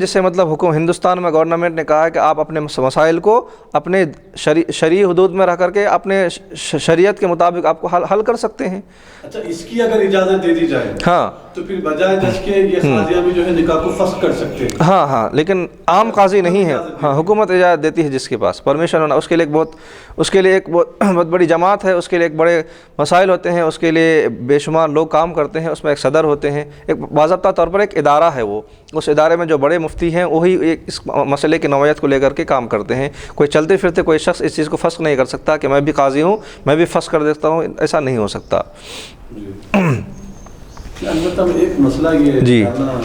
[SPEAKER 1] جسے مطلب ہندوستان میں گورنمنٹ نے کہا ہے کہ آپ اپنے مسائل کو اپنے شرعی حدود میں رہ کر کے اپنے شریعت کے مطابق آپ کو حل کر سکتے ہیں۔
[SPEAKER 2] اچھا، اس کی اگر اجازت دے دی جائے
[SPEAKER 1] ہاں
[SPEAKER 2] تو پھر بجائے جج کے یہ قاضیاں بھی جو ہے نکاح کو فسخ کر سکتے ہیں؟
[SPEAKER 1] ہاں، لیکن عام قاضی نہیں ہے، ہاں حکومت اجازت دیتی ہے جس کے پاس پرمیشن ہونا، اس کے لیے ایک بہت بڑی جماعت ہے، اس کے لیے ایک بڑے مسائل ہوتے ہیں، اس کے لیے بے شمار لوگ کام کرتے ہیں، اس میں ایک صدر ہوتے ہیں، ایک باضابطہ طور پر ایک ادارہ ہے، وہ اس ادارے میں جو بڑے مفتی ہیں وہی اس مسئلے کی نوعیت کو لے کر کے کام کرتے ہیں، کوئی چلتے پھرتے کوئی شخص اس چیز کو فسخ نہیں کر سکتا کہ میں بھی قاضی ہوں میں بھی فسخ کر دیتا ہوں، ایسا نہیں ہو سکتا۔
[SPEAKER 2] البتہ میں ایک مسئلہ یہ جاننا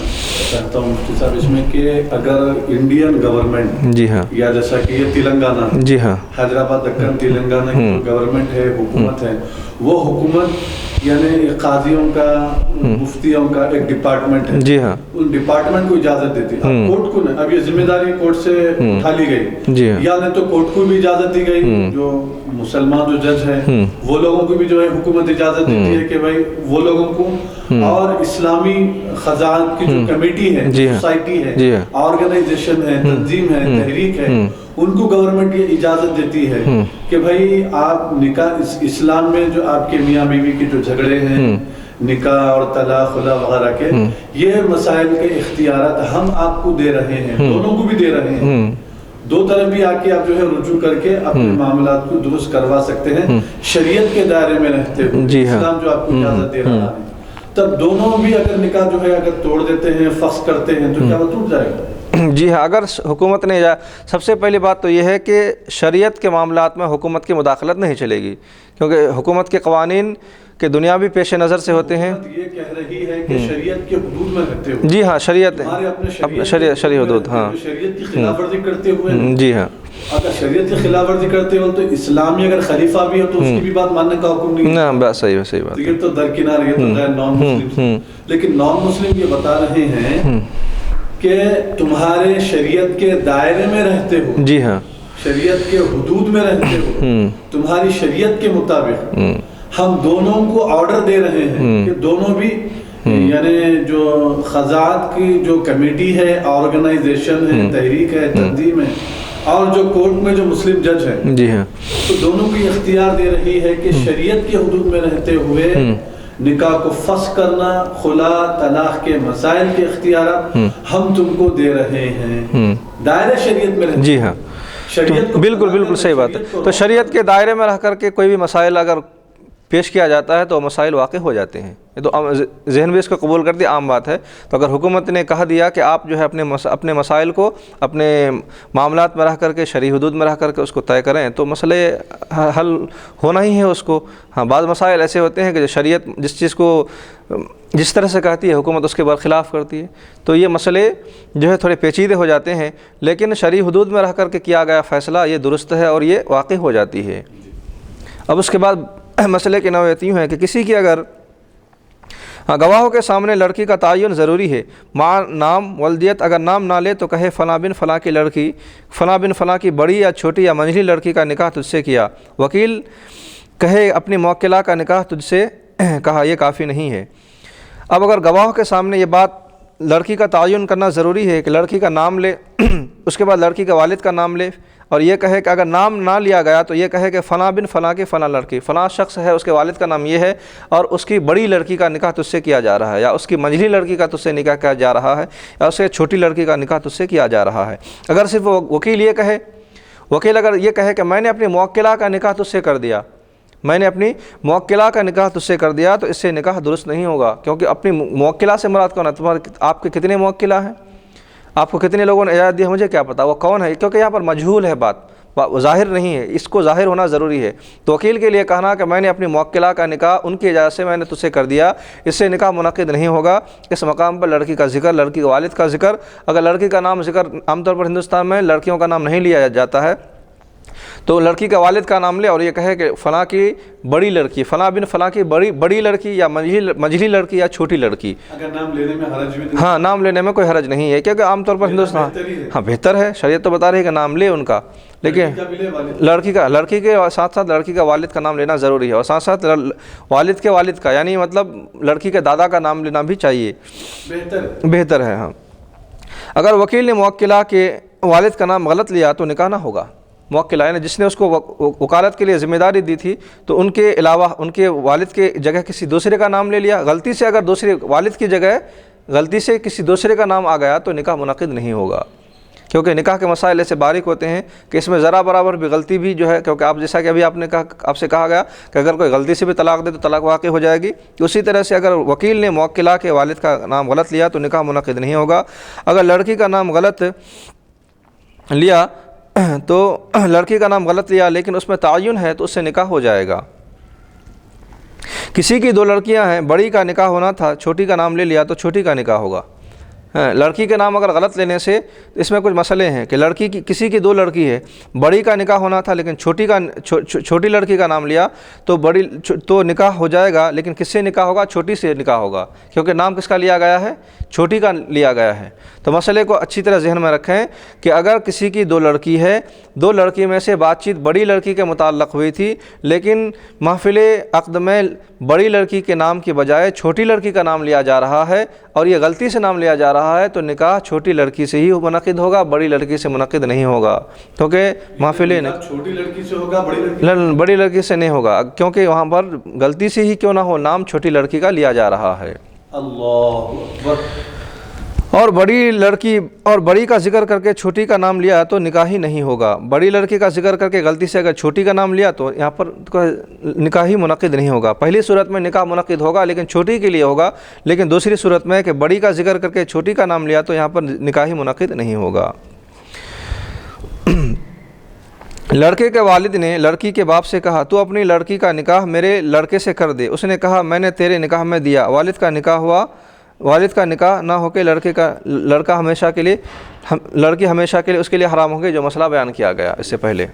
[SPEAKER 2] چاہتا ہوں مفتی صاحب اس میں کہ اگر انڈین گورنمنٹ
[SPEAKER 1] جی ہاں
[SPEAKER 2] یا جیسا کہ یہ تلنگانہ
[SPEAKER 1] جی ہاں
[SPEAKER 2] حیدرآباد دکن تلنگانہ کی جو گورنمنٹ ہے حکومت ہے وہ حکومت یعنی قاضیوں کا مفتیوں کا ایک ڈپارٹمنٹ ہے،
[SPEAKER 1] جی ہاں
[SPEAKER 2] ان ڈپارٹمنٹ کو اجازت دیتی ہے، اب کورٹ کو نہیں، اب یہ ذمہ داری کورٹ سے اٹھا لی گئی،
[SPEAKER 1] جی ہاں
[SPEAKER 2] یا نہیں تو کورٹ کو بھی اجازت دی گئی، جو مسلمان جو جج ہیں وہ لوگوں کو بھی جو ہے حکومت اجازت دیتی ہے کہ بھائی وہ لوگوں کو، اور اسلامی خزانت کی جو کمیٹی ہے، سوسائٹی ہے، آرگنائزیشن ہے، تنظیم ہے، تحریک ہے، ان کو گورنمنٹ یہ اجازت دیتی ہے کہ بھائی آپ نکاح اسلام میں جو آپ کے میاں بیوی کے جو جھگڑے ہیں نکاح اور طلاق خلا وغیرہ کے یہ مسائل کے اختیارات ہم آپ کو دے رہے ہیں، دونوں کو بھی دے رہے ہیں، دو طرف بھی آ کے آپ جو ہے رجوع کر کے اپنے معاملات کو درست کروا سکتے ہیں شریعت کے دائرے میں رہتے ہوئے، اسلام جو آپ کو اجازت دے رہا ہے، تب دونوں بھی اگر نکاح جو ہے اگر توڑ دیتے ہیں فسخ کرتے ہیں تو کیا وہ ٹوٹ جائے گا؟
[SPEAKER 1] جی ہاں، اگر حکومت نے سب سے پہلی بات تو یہ ہے کہ شریعت کے معاملات میں حکومت کی مداخلت نہیں چلے گی، کیونکہ حکومت کے قوانین کے دنیاوی پیش نظر سے ہوتے ہیں۔
[SPEAKER 2] یہ کہہ رہی ہے کہ شریعت کے حدود میں رہتے ہوئے،
[SPEAKER 1] جی ہاں شریعت
[SPEAKER 2] اپنے
[SPEAKER 1] شریع حدود، ہاں
[SPEAKER 2] شریعت کی خلاف ورزی کرتے ہوئے،
[SPEAKER 1] جی ہاں
[SPEAKER 2] اگر شریعت کی خلاف ورزی کرتے ہو تو اسلامی اگر خلیفہ بھی ہو تو اس کی بھی بات ماننے کا حکم نہیں ہے،
[SPEAKER 1] بس صحیح بات،
[SPEAKER 2] یہ تو درکنار، یہ تو غیر نان مسلم، لیکن نان مسلم یہ بتا رہے ہیں کہ تمہارے شریعت کے دائرے میں رہتے ہو،
[SPEAKER 1] جی ہاں
[SPEAKER 2] شریعت کے حدود میں رہتے ہو، تمہاری شریعت کے مطابق ہم دونوں کو آرڈر دے رہے ہیں کہ دونوں بھی یعنی جو خزانت کی جو کمیٹی ہے، آرگنائزیشن ہے، تحریک ہے، تنظیم ہے، اور جو کورٹ میں جو مسلم جج ہے،
[SPEAKER 1] جی ہاں
[SPEAKER 2] تو دونوں کو اختیار دے رہی ہے کہ شریعت کے حدود میں رہتے ہوئے نکاح کو فسخ کرنا، خلا طلاق کے مسائل کے اختیارات ہم تم کو دے رہے ہیں، دائرہ شریعت میں رہتے ہیں۔
[SPEAKER 1] جی ہاں
[SPEAKER 2] شریعت
[SPEAKER 1] بالکل صحیح بات ہے، تو شریعت کے دائرے میں رہ کر کے کوئی بھی مسائل اگر پیش کیا جاتا ہے تو مسائل واقع ہو جاتے ہیں. یہ تو ذہن بھی اس کو قبول کر دیا، عام بات ہے. تو اگر حکومت نے کہہ دیا کہ آپ جو ہے اپنے مسائل کو اپنے معاملات میں رہ کر کے، شرعی حدود میں رہ کر کے اس کو طے کریں، تو مسئلے حل ہونا ہی ہے اس کو. ہاں، بعض مسائل ایسے ہوتے ہیں کہ جو شریعت جس چیز کو جس طرح سے کہتی ہے حکومت اس کے برخلاف کرتی ہے، تو یہ مسئلے جو ہے تھوڑے پیچیدے ہو جاتے ہیں. لیکن شرعی حدود میں رہ کر کے کیا گیا فیصلہ یہ درست ہے اور یہ واقع ہو جاتی ہے. اب اس کے بعد مسئلے کی نوعیت یوں ہے کہ کسی کی اگر گواہوں کے سامنے لڑکی کا تعین ضروری ہے، مع نام ولدیت، اگر نام نہ لے تو کہے فلاں بن فلاں کی لڑکی، فلاں بن فلاں کی بڑی یا چھوٹی یا منجھلی لڑکی کا نکاح تجھ سے کیا. وکیل کہے اپنی موکلہ کا نکاح تجھ سے کہا، یہ کافی نہیں ہے. اب اگر گواہوں کے سامنے یہ بات لڑکی کا تعین کرنا ضروری ہے کہ لڑکی کا نام لے، اس کے بعد لڑکی کے والد کا نام لے، اور یہ کہے کہ اگر نام نہ لیا گیا تو یہ کہے کہ فلاں بن فلاں کی فلاں لڑکی، فلاں شخص ہے، اس کے والد کا نام یہ ہے اور اس کی بڑی لڑکی کا نکاح تجھ سے کیا جا رہا ہے، یا اس کی منجھلی لڑکی کا تجھ سے نکاح کیا جا رہا ہے، یا اس سے چھوٹی لڑکی کا نکاح تجھ سے کیا جا رہا ہے. اگر صرف وکیل یہ کہے، وکیل اگر یہ کہے کہ میں نے اپنی موکلہ کا نکاح تجھ سے کر دیا، میں نے اپنی موکلہ کا نکاح تجھ سے کر دیا، تو اس سے نکاح درست نہیں ہوگا. کیونکہ اپنی موکلہ سے مراد کون ہے؟ آپ کے کتنے موکلہ ہیں؟ آپ کو کتنے لوگوں نے اجازت دیا؟ مجھے کیا پتا وہ کون ہے، کیونکہ یہاں پر مجہول ہے، بات ظاہر نہیں ہے، اس کو ظاہر ہونا ضروری ہے. تو وکیل کے لیے کہنا کہ میں نے اپنی موکلہ کا نکاح ان کی اجازت سے میں نے تجھ سے کر دیا، اس سے نکاح منعقد نہیں ہوگا. اس مقام پر لڑکی کا ذکر، لڑکی کے والد کا ذکر، اگر لڑکی کا نام ذکر عام طور پر ہندوستان میں لڑکیوں کا نام نہیں لیا جاتا ہے، تو لڑکی کا والد کا نام لے اور یہ کہے کہ فلاں کی بڑی لڑکی، فلاں بن فلاں کی بڑی لڑکی یا منجھلی لڑکی یا چھوٹی لڑکی. اگر نام لینے میں حرج بھی نہیں؟ ہاں، نام لینے میں کوئی حرج نہیں ہے، کیونکہ عام طور پر ہندوستان ہاں بہتر ہے، شریعت تو بتا رہی ہے کہ نام لے ان کا، لیکن لڑکی کے ساتھ ساتھ لڑکی کا والد کا نام لینا ضروری ہے، اور ساتھ ساتھ والد کے والد کا، یعنی مطلب لڑکی کے دادا کا نام لینا بھی چاہیے، بہتر ہے. ہاں، اگر وکیل نے موکلہ کے والد کا نام غلط لیا تو نکاح نہ ہوگا. موکلہ یعنی جس نے اس کو وکالت کے لیے ذمہ داری دی تھی، تو ان کے علاوہ ان کے والد کے جگہ کسی دوسرے کا نام لے لیا، غلطی سے اگر دوسرے والد کی جگہ غلطی سے کسی دوسرے کا نام آ گیا تو نکاح منعقد نہیں ہوگا. کیونکہ نکاح کے مسائل ایسے باریک ہوتے ہیں کہ اس میں ذرا برابر بھی غلطی بھی جو ہے، کیونکہ آپ جیسا کہ ابھی آپ سے کہا گیا کہ اگر کوئی غلطی سے بھی طلاق دے تو طلاق واقع ہو جائے گی، اسی طرح سے اگر وکیل نے موکلہ کے والد کا نام غلط لیا تو نکاح منعقد نہیں ہوگا. اگر لڑکی کا نام غلط لیا تو لڑکی کا نام غلط لیا لیکن اس میں تعین ہے تو اس سے نکاح ہو جائے گا. کسی کی 2 لڑکیاں ہیں، بڑی کا نکاح ہونا تھا، چھوٹی کا نام لے لیا تو چھوٹی کا نکاح ہوگا. لڑکی کے نام اگر غلط لینے سے اس میں کچھ مسئلے ہیں کہ لڑکی کی کسی کی 2 لڑکی ہے، بڑی کا نکاح ہونا تھا لیکن چھوٹی لڑکی کا نام لیا تو نکاح ہو جائے گا، لیکن کس سے نکاح ہوگا؟ چھوٹی سے نکاح ہوگا، کیونکہ نام کس کا لیا گیا ہے؟ چھوٹی کا لیا گیا ہے. تو مسئلے کو اچھی طرح ذہن میں رکھیں کہ اگر کسی کی 2 لڑکی ہے، 2 لڑکی میں سے بات چیت بڑی لڑکی کے متعلق ہوئی تھی، لیکن محفل عقد میں بڑی لڑکی کے نام کی بجائے چھوٹی لڑکی کا نام لیا جا رہا ہے اور یہ غلطی سے نام لیا جا رہا ہے، تو نکاح چھوٹی لڑکی سے ہی منعقد ہوگا، بڑی لڑکی سے منعقد نہیں ہوگا. کیونکہ محفل
[SPEAKER 2] چھوٹی لڑکی سے ہوگا،
[SPEAKER 1] بڑی لڑکی سے نہیں ہوگا، کیونکہ وہاں پر غلطی سے ہی کیوں نہ ہو نام چھوٹی لڑکی کا لیا جا رہا ہے.
[SPEAKER 2] اللہ اکبر.
[SPEAKER 1] اور بڑی لڑکی اور بڑی کا ذکر کر کے چھوٹی کا نام لیا تو نکاح ہی نہیں ہوگا. بڑی لڑکی کا ذکر کر کے غلطی سے اگر چھوٹی کا نام لیا تو یہاں پر نکاح ہی منعقد نہیں ہوگا. پہلی صورت میں نکاح منعقد ہوگا لیکن چھوٹی کے لیے ہوگا، لیکن دوسری صورت میں کہ بڑی کا ذکر کر کے چھوٹی کا نام لیا تو یہاں پر نکاح ہی منعقد نہیں ہوگا. لڑکے کے والد نے لڑکی کے باپ سے کہا تو اپنی لڑکی کا نکاح میرے لڑکے سے کر دے. اس نے کہا میں نے تیرے نکاح میں دیا. والد کا نکاح ہوا، والد کا نکاح نہ ہو کے لڑکا ہمیشہ کے لیے، لڑکی ہمیشہ کے لیے اس کے لیے حرام ہوگی، جو مسئلہ بیان کیا گیا اس سے پہلے.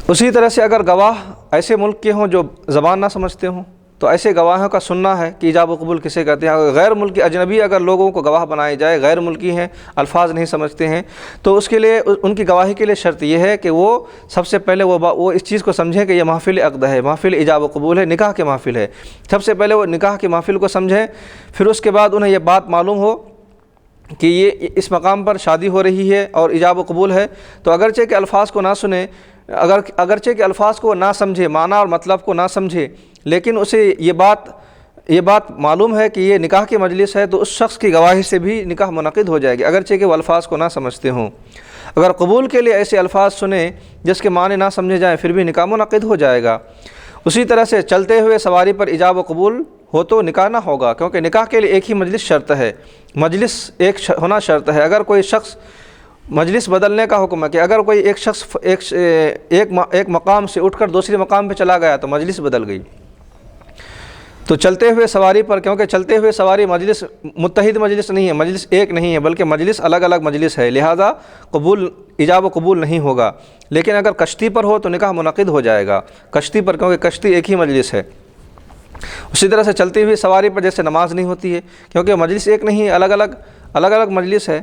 [SPEAKER 1] اسی طرح سے اگر گواہ ایسے ملک کے ہوں جو زبان نہ سمجھتے ہوں تو ایسے گواہوں کا سننا ہے کہ ایجاب و قبول کسے کہتے ہیں. غیر ملکی اجنبی اگر لوگوں کو گواہ بنائے جائے، غیر ملکی ہیں، الفاظ نہیں سمجھتے ہیں، تو اس کے لیے ان کی گواہی کے لیے شرط یہ ہے کہ وہ سب سے پہلے وہ اس چیز کو سمجھیں کہ یہ محفل عقد ہے، محفل ایجاب و قبول ہے، نکاح کے محفل ہے. سب سے پہلے وہ نکاح کے محفل کو سمجھیں، پھر اس کے بعد انہیں یہ بات معلوم ہو کہ یہ اس مقام پر شادی ہو رہی ہے اور ایجاب و قبول ہے. تو اگرچہ کہ الفاظ کو نہ سنیں، اگرچہ کہ الفاظ کو نہ سمجھے، معنی اور مطلب کو نہ سمجھے، لیکن اسے یہ بات معلوم ہے کہ یہ نکاح کی مجلس ہے، تو اس شخص کی گواہی سے بھی نکاح منعقد ہو جائے گی، اگرچہ کہ وہ الفاظ کو نہ سمجھتے ہوں. اگر قبول کے لیے ایسے الفاظ سنیں جس کے معنی نہ سمجھے جائیں پھر بھی نکاح منعقد ہو جائے گا۔ اسی طرح سے چلتے ہوئے سواری پر ایجاب و قبول ہو تو نکاح نہ ہوگا، کیونکہ نکاح کے لیے ایک ہی مجلس شرط ہے، مجلس ایک ہونا شرط ہے۔ اگر کوئی شخص مجلس بدلنے کا حکم ہے کہ اگر کوئی ایک شخص ایک مقام سے اٹھ کر دوسرے مقام پہ چلا گیا تو مجلس بدل گئی۔ تو چلتے ہوئے سواری پر، کیونکہ چلتے ہوئے سواری مجلس متحد مجلس نہیں ہے، مجلس ایک نہیں ہے بلکہ مجلس الگ الگ مجلس ہے، لہذا ایجاب و قبول نہیں ہوگا۔ لیکن اگر کشتی پر ہو تو نکاح منعقد ہو جائے گا، کشتی پر، کیونکہ کشتی ایک ہی مجلس ہے۔ اسی طرح سے چلتی ہوئی سواری پر جیسے نماز نہیں ہوتی ہے، کیونکہ مجلس ایک نہیں ہے، الگ الگ مجلس ہے،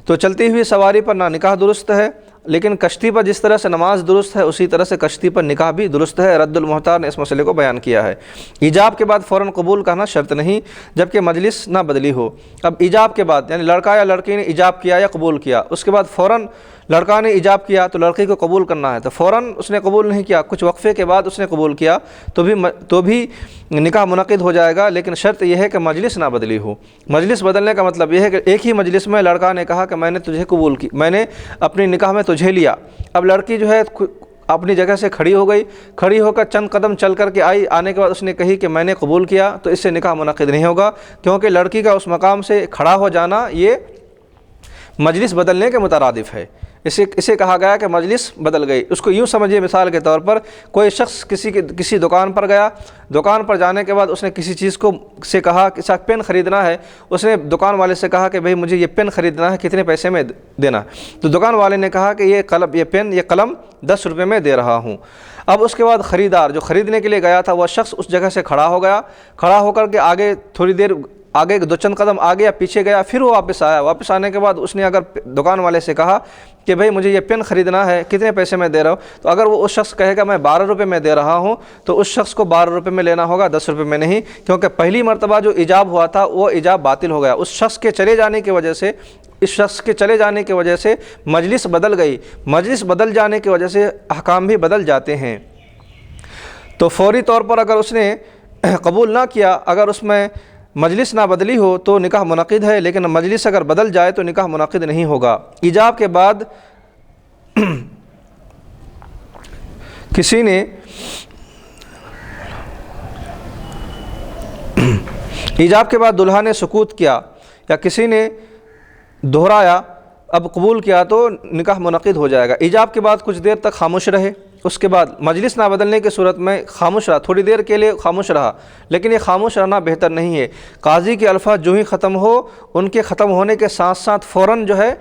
[SPEAKER 1] تو چلتی ہوئی سواری پر نہ نکاح درست ہے، لیکن کشتی پر جس طرح سے نماز درست ہے اسی طرح سے کشتی پر نکاح بھی درست ہے۔ رد المحتار نے اس مسئلے کو بیان کیا ہے۔ ایجاب کے بعد فوراً قبول کہنا شرط نہیں جبکہ مجلس نہ بدلی ہو۔ اب ایجاب کے بعد یعنی لڑکا یا لڑکی نے ایجاب کیا یا قبول کیا، اس کے بعد فوراً لڑکا نے ایجاب کیا تو لڑکی کو قبول کرنا ہے، تو فوراً اس نے قبول نہیں کیا، کچھ وقفے کے بعد اس نے قبول کیا تو بھی نکاح منعقد ہو جائے گا، لیکن شرط یہ ہے کہ مجلس نہ بدلی ہو۔ مجلس بدلنے کا مطلب یہ ہے کہ ایک ہی مجلس میں لڑکا نے کہا کہ میں نے تجھے قبول کی، میں نے اپنی نکاح میں تجھے لیا۔ اب لڑکی جو ہے اپنی جگہ سے کھڑی ہو گئی، کھڑی ہو کر چند قدم چل کر کے آنے کے بعد اس نے کہی کہ میں نے قبول کیا، تو اس سے نکاح منعقد نہیں ہوگا، کیونکہ لڑکی کا اس مقام سے کھڑا ہو جانا یہ مجلس بدلنے کے مترادف ہے۔ اسے کہا گیا کہ مجلس بدل گئی۔ اس کو یوں سمجھیے، مثال کے طور پر کوئی شخص کسی دکان پر گیا، دکان پر جانے کے بعد اس نے کسی چیز سے کہا کہ پین خریدنا ہے، اس نے دکان والے سے کہا کہ بھئی مجھے یہ پین خریدنا ہے، کتنے پیسے میں دینا؟ تو دکان والے نے کہا کہ یہ قلم 10 روپے میں دے رہا ہوں۔ اب اس کے بعد خریدار جو خریدنے کے لیے گیا تھا وہ شخص اس جگہ سے کھڑا ہو گیا، کھڑا ہو کر کے آگے تھوڑی دیر آگے دو چند قدم آگے یا پیچھے گیا، پھر وہ واپس آیا۔ واپس آنے کے بعد اس نے اگر دکان والے سے کہا کہ بھئی مجھے یہ پین خریدنا ہے، کتنے پیسے میں دے رہا ہوں؟ تو اگر وہ اس شخص کہے گا میں 12 روپے میں دے رہا ہوں تو اس شخص کو 12 روپے میں لینا ہوگا، 10 روپے میں نہیں، کیونکہ پہلی مرتبہ جو ایجاب ہوا تھا وہ ایجاب باطل ہو گیا۔ اس شخص کے چلے جانے کی وجہ سے مجلس بدل گئی۔ مجلس بدل جانے کی وجہ سے احکام بھی بدل جاتے ہیں۔ تو فوری طور پر اگر اس نے قبول نہ کیا، اگر اس میں مجلس نہ بدلی ہو تو نکاح منعقد ہے، لیکن مجلس اگر بدل جائے تو نکاح منعقد نہیں ہوگا۔ ایجاب کے بعد دلہا نے سکوت کیا یا کسی نے دہرایا اب قبول کیا تو نکاح منعقد ہو جائے گا۔ ایجاب کے بعد کچھ دیر تک خاموش رہے، اس کے بعد مجلس نہ بدلنے کی صورت میں خاموش رہا، تھوڑی دیر کے لیے خاموش رہا، لیکن یہ خاموش رہنا بہتر نہیں ہے۔ قاضی کے الفاظ جو ہی ختم ہو ان کے ختم ہونے کے ساتھ ساتھ فوراً جو ہے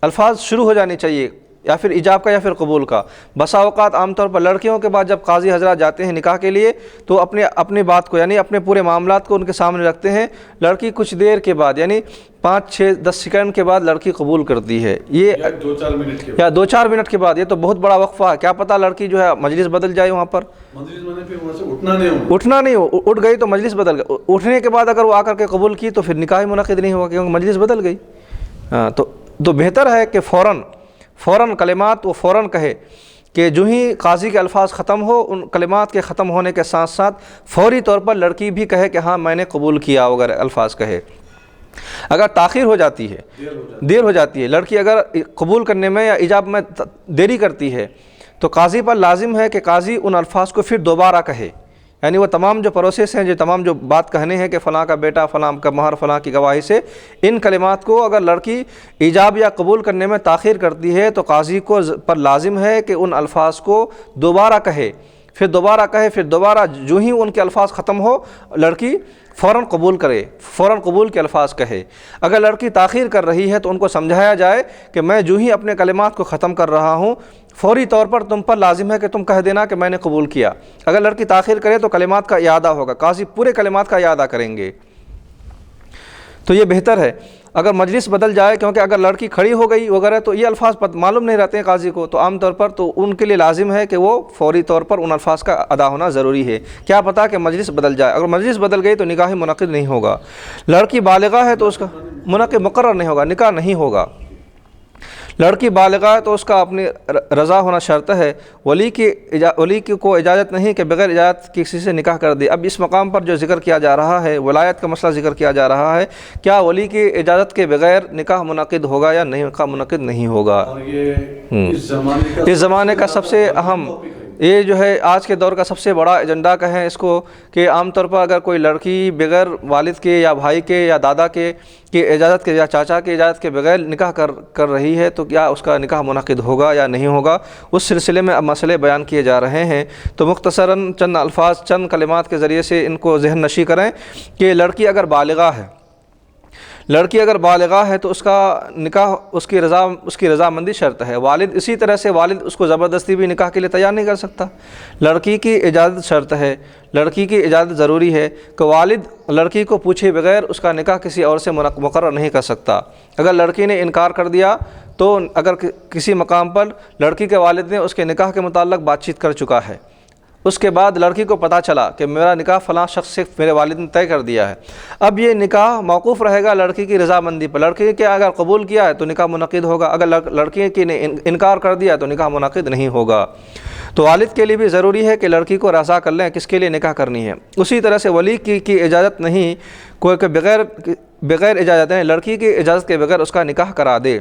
[SPEAKER 1] الفاظ شروع ہو جانے چاہیے، یا پھر ایجاب کا یا پھر قبول کا۔ بسا اوقات عام طور پر لڑکیوں کے بعد جب قاضی حضرات جاتے ہیں نکاح کے لیے تو اپنی بات کو یعنی اپنے پورے معاملات کو ان کے سامنے رکھتے ہیں۔ لڑکی کچھ دیر کے بعد یعنی 5 6 10 سیکنڈ کے بعد لڑکی قبول کرتی ہے، یہ
[SPEAKER 2] یا 2-4 منٹ کے
[SPEAKER 1] یا 2-4 منٹ کے بعد، یہ تو بہت بڑا وقفہ ہے، کیا پتہ لڑکی جو ہے مجلس بدل جائے وہاں پر،
[SPEAKER 2] مجلس میں پھر وہاں سے اٹھنا نہیں
[SPEAKER 1] ہو، اٹھ گئی تو مجلس بدل گئی، اٹھنے کے بعد اگر وہ آ کر کے قبول کی تو پھر نکاح منعقد نہیں ہوا کیونکہ مجلس بدل گئی۔ تو بہتر ہے کہ فوراً کلمات وہ فوراً کہے، کہ جو ہی قاضی کے الفاظ ختم ہو ان کلمات کے ختم ہونے کے ساتھ ساتھ فوری طور پر لڑکی بھی کہے کہ ہاں میں نے قبول کیا وغیرہ الفاظ کہے۔ اگر تاخیر ہو جاتی ہے، دیر ہو جاتی ہے، لڑکی اگر قبول کرنے میں یا ایجاب میں دیری کرتی ہے تو قاضی پر لازم ہے کہ قاضی ان الفاظ کو پھر دوبارہ کہے، یعنی وہ تمام جو پروسیس ہیں، جو تمام جو بات کہنے ہیں کہ فلاں کا بیٹا، فلاں کا مہر، فلاں کی گواہی سے، ان کلمات کو اگر لڑکی ایجاب یا قبول کرنے میں تاخیر کرتی ہے تو قاضی کو پر لازم ہے کہ ان الفاظ کو دوبارہ کہے، پھر دوبارہ جو ہی ان کے الفاظ ختم ہو لڑکی فوراً قبول کرے، فوراً قبول کے الفاظ کہے۔ اگر لڑکی تاخیر کر رہی ہے تو ان کو سمجھایا جائے کہ میں جو ہی اپنے کلمات کو ختم کر رہا ہوں فوری طور پر تم پر لازم ہے کہ تم کہہ دینا کہ میں نے قبول کیا۔ اگر لڑکی تاخیر کرے تو کلمات کا اعادہ ہوگا، قاضی پورے کلمات کا اعادہ کریں گے، تو یہ بہتر ہے۔ اگر مجلس بدل جائے، کیونکہ اگر لڑکی کھڑی ہو گئی وغیرہ تو یہ الفاظ معلوم نہیں رہتے ہیں قاضی کو، تو عام طور پر تو ان کے لیے لازم ہے کہ وہ فوری طور پر ان الفاظ کا ادا ہونا ضروری ہے، کیا پتہ کہ مجلس بدل جائے۔ اگر مجلس بدل گئی تو نکاح منعقد نہیں ہوگا۔ لڑکی بالغہ ہے تو اس کا منعقد مقرر نہیں ہوگا، نکاح نہیں ہوگا۔ لڑکی بالغہ ہے تو اس کا اپنی رضا ہونا شرط ہے، ولی کی کو اجازت نہیں کہ بغیر اجازت کسی سے نکاح کر دے۔ اب اس مقام پر جو ذکر کیا جا رہا ہے، ولایت کا مسئلہ ذکر کیا جا رہا ہے، کیا ولی کی اجازت کے بغیر نکاح منعقد ہوگا یا نکاح منعقد نہیں ہوگا؟
[SPEAKER 2] اور یہ اس
[SPEAKER 1] زمانے کا سب سے اہم، یہ جو ہے آج کے دور کا سب سے بڑا ایجنڈا کہیں اس کو، کہ عام طور پر اگر کوئی لڑکی بغیر والد کے یا بھائی کے یا دادا کے اجازت کے یا چاچا کی اجازت کے بغیر نکاح کر رہی ہے تو کیا اس کا نکاح منعقد ہوگا یا نہیں ہوگا؟ اس سلسلے میں اب مسئلے بیان کیے جا رہے ہیں۔ تو مختصراً چند الفاظ، چند کلمات کے ذریعے سے ان کو ذہن نشی کریں کہ لڑکی اگر بالغہ ہے تو اس کا نکاح اس کی رضامندی شرط ہے۔ والد اسی طرح سے والد اس کو زبردستی بھی نکاح کے لیے تیار نہیں کر سکتا، لڑکی کی اجازت شرط ہے، لڑکی کی اجازت ضروری ہے کہ والد لڑکی کو پوچھے بغیر اس کا نکاح کسی اور سے مقرر نہیں کر سکتا۔ اگر لڑکی نے انکار کر دیا تو اگر کسی مقام پر لڑکی کے والد نے اس کے نکاح کے متعلق بات چیت کر چکا ہے، اس کے بعد لڑکی کو پتہ چلا کہ میرا نکاح فلاں شخص سے میرے والد نے طے کر دیا ہے، اب یہ نکاح موقوف رہے گا لڑکی کی رضامندی پر۔ لڑکی کے اگر قبول کیا ہے تو نکاح منعقد ہوگا، اگر لڑکی کی نے انکار کر دیا تو نکاح منعقد نہیں ہوگا۔ تو والد کے لیے بھی ضروری ہے کہ لڑکی کو رضا کر لیں کس کے لیے نکاح کرنی ہے۔ اسی طرح سے ولی کی اجازت نہیں، کوئی کہ بغیر اجازت نہیں، لڑکی کی اجازت کے بغیر اس کا نکاح کرا دے۔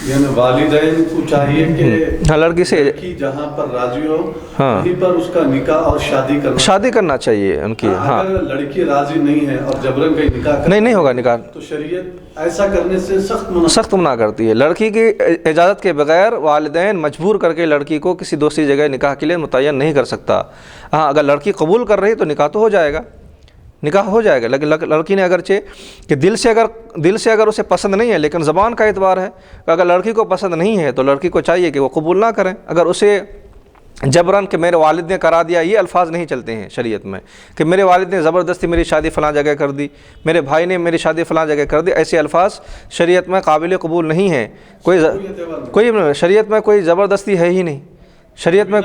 [SPEAKER 2] یعنی والدین کو چاہیے کہ
[SPEAKER 1] لڑکی سے
[SPEAKER 2] جہاں پر راضی ہو وہیں پر اس کا نکاح اور شادی
[SPEAKER 1] کرنا چاہیے ان کی۔
[SPEAKER 2] اگر لڑکی راضی نہیں ہے اور جبرن کا نکاح
[SPEAKER 1] نہیں ہوگا نکاح،
[SPEAKER 2] تو شریعت ایسا کرنے سے سخت
[SPEAKER 1] منع کرتی ہے۔ لڑکی کی اجازت کے بغیر والدین مجبور کر کے لڑکی کو کسی دوسری جگہ نکاح کے لیے متعین نہیں کر سکتا۔ ہاں اگر لڑکی قبول کر رہی تو نکاح تو ہو جائے گا، لیکن لڑکی نے اگرچہ کہ دل سے اگر اسے پسند نہیں ہے، لیکن زبان کا اعتبار ہے، اگر لڑکی کو پسند نہیں ہے تو لڑکی کو چاہیے کہ وہ قبول نہ کریں۔ اگر اسے جبراً کہ میرے والد نے کرا دیا، یہ الفاظ نہیں چلتے ہیں شریعت میں کہ میرے والد نے زبردستی میری شادی فلاں جگہ کر دی، میرے بھائی نے میری شادی فلاں جگہ کر دی، ایسے الفاظ شریعت میں قابل قبول نہیں ہیں۔ کوئی شریعت میں کوئی زبردستی ہے ہی نہیں، شریعت میں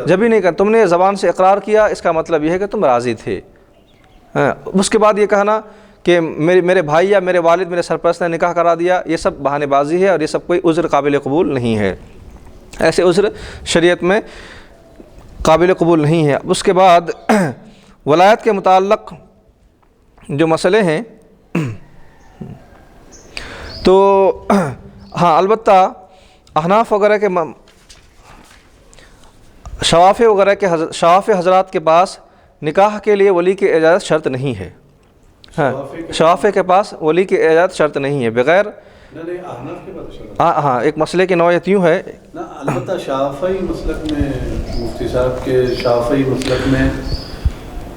[SPEAKER 1] جب ہی نہیں کر، تم نے زبان سے اقرار کیا، اس کا مطلب یہ ہے کہ تم راضی تھے۔ اس کے بعد یہ کہنا کہ میرے بھائی یا میرے والد میرے سرپرست نے نکاح کرا دیا، یہ سب بہانے بازی ہے اور یہ سب کوئی عذر قابل قبول نہیں ہے، ایسے عذر شریعت میں قابل قبول نہیں ہے۔ اس کے بعد ولایت کے متعلق جو مسئلے ہیں تو ہاں البتہ احناف وغیرہ کے شواف حضرات کے پاس نکاح کے لیے ولی کی اجازت شرط نہیں ہے۔ ہاں شوافے کے پاس ولی کی اجازت شرط نہیں ہے بغیر ہاں ایک مسئلے کی نوعیت یوں ہے،
[SPEAKER 2] البتہ شافعی مسلک میں مفتی صاحب کے شافعی مسلک میں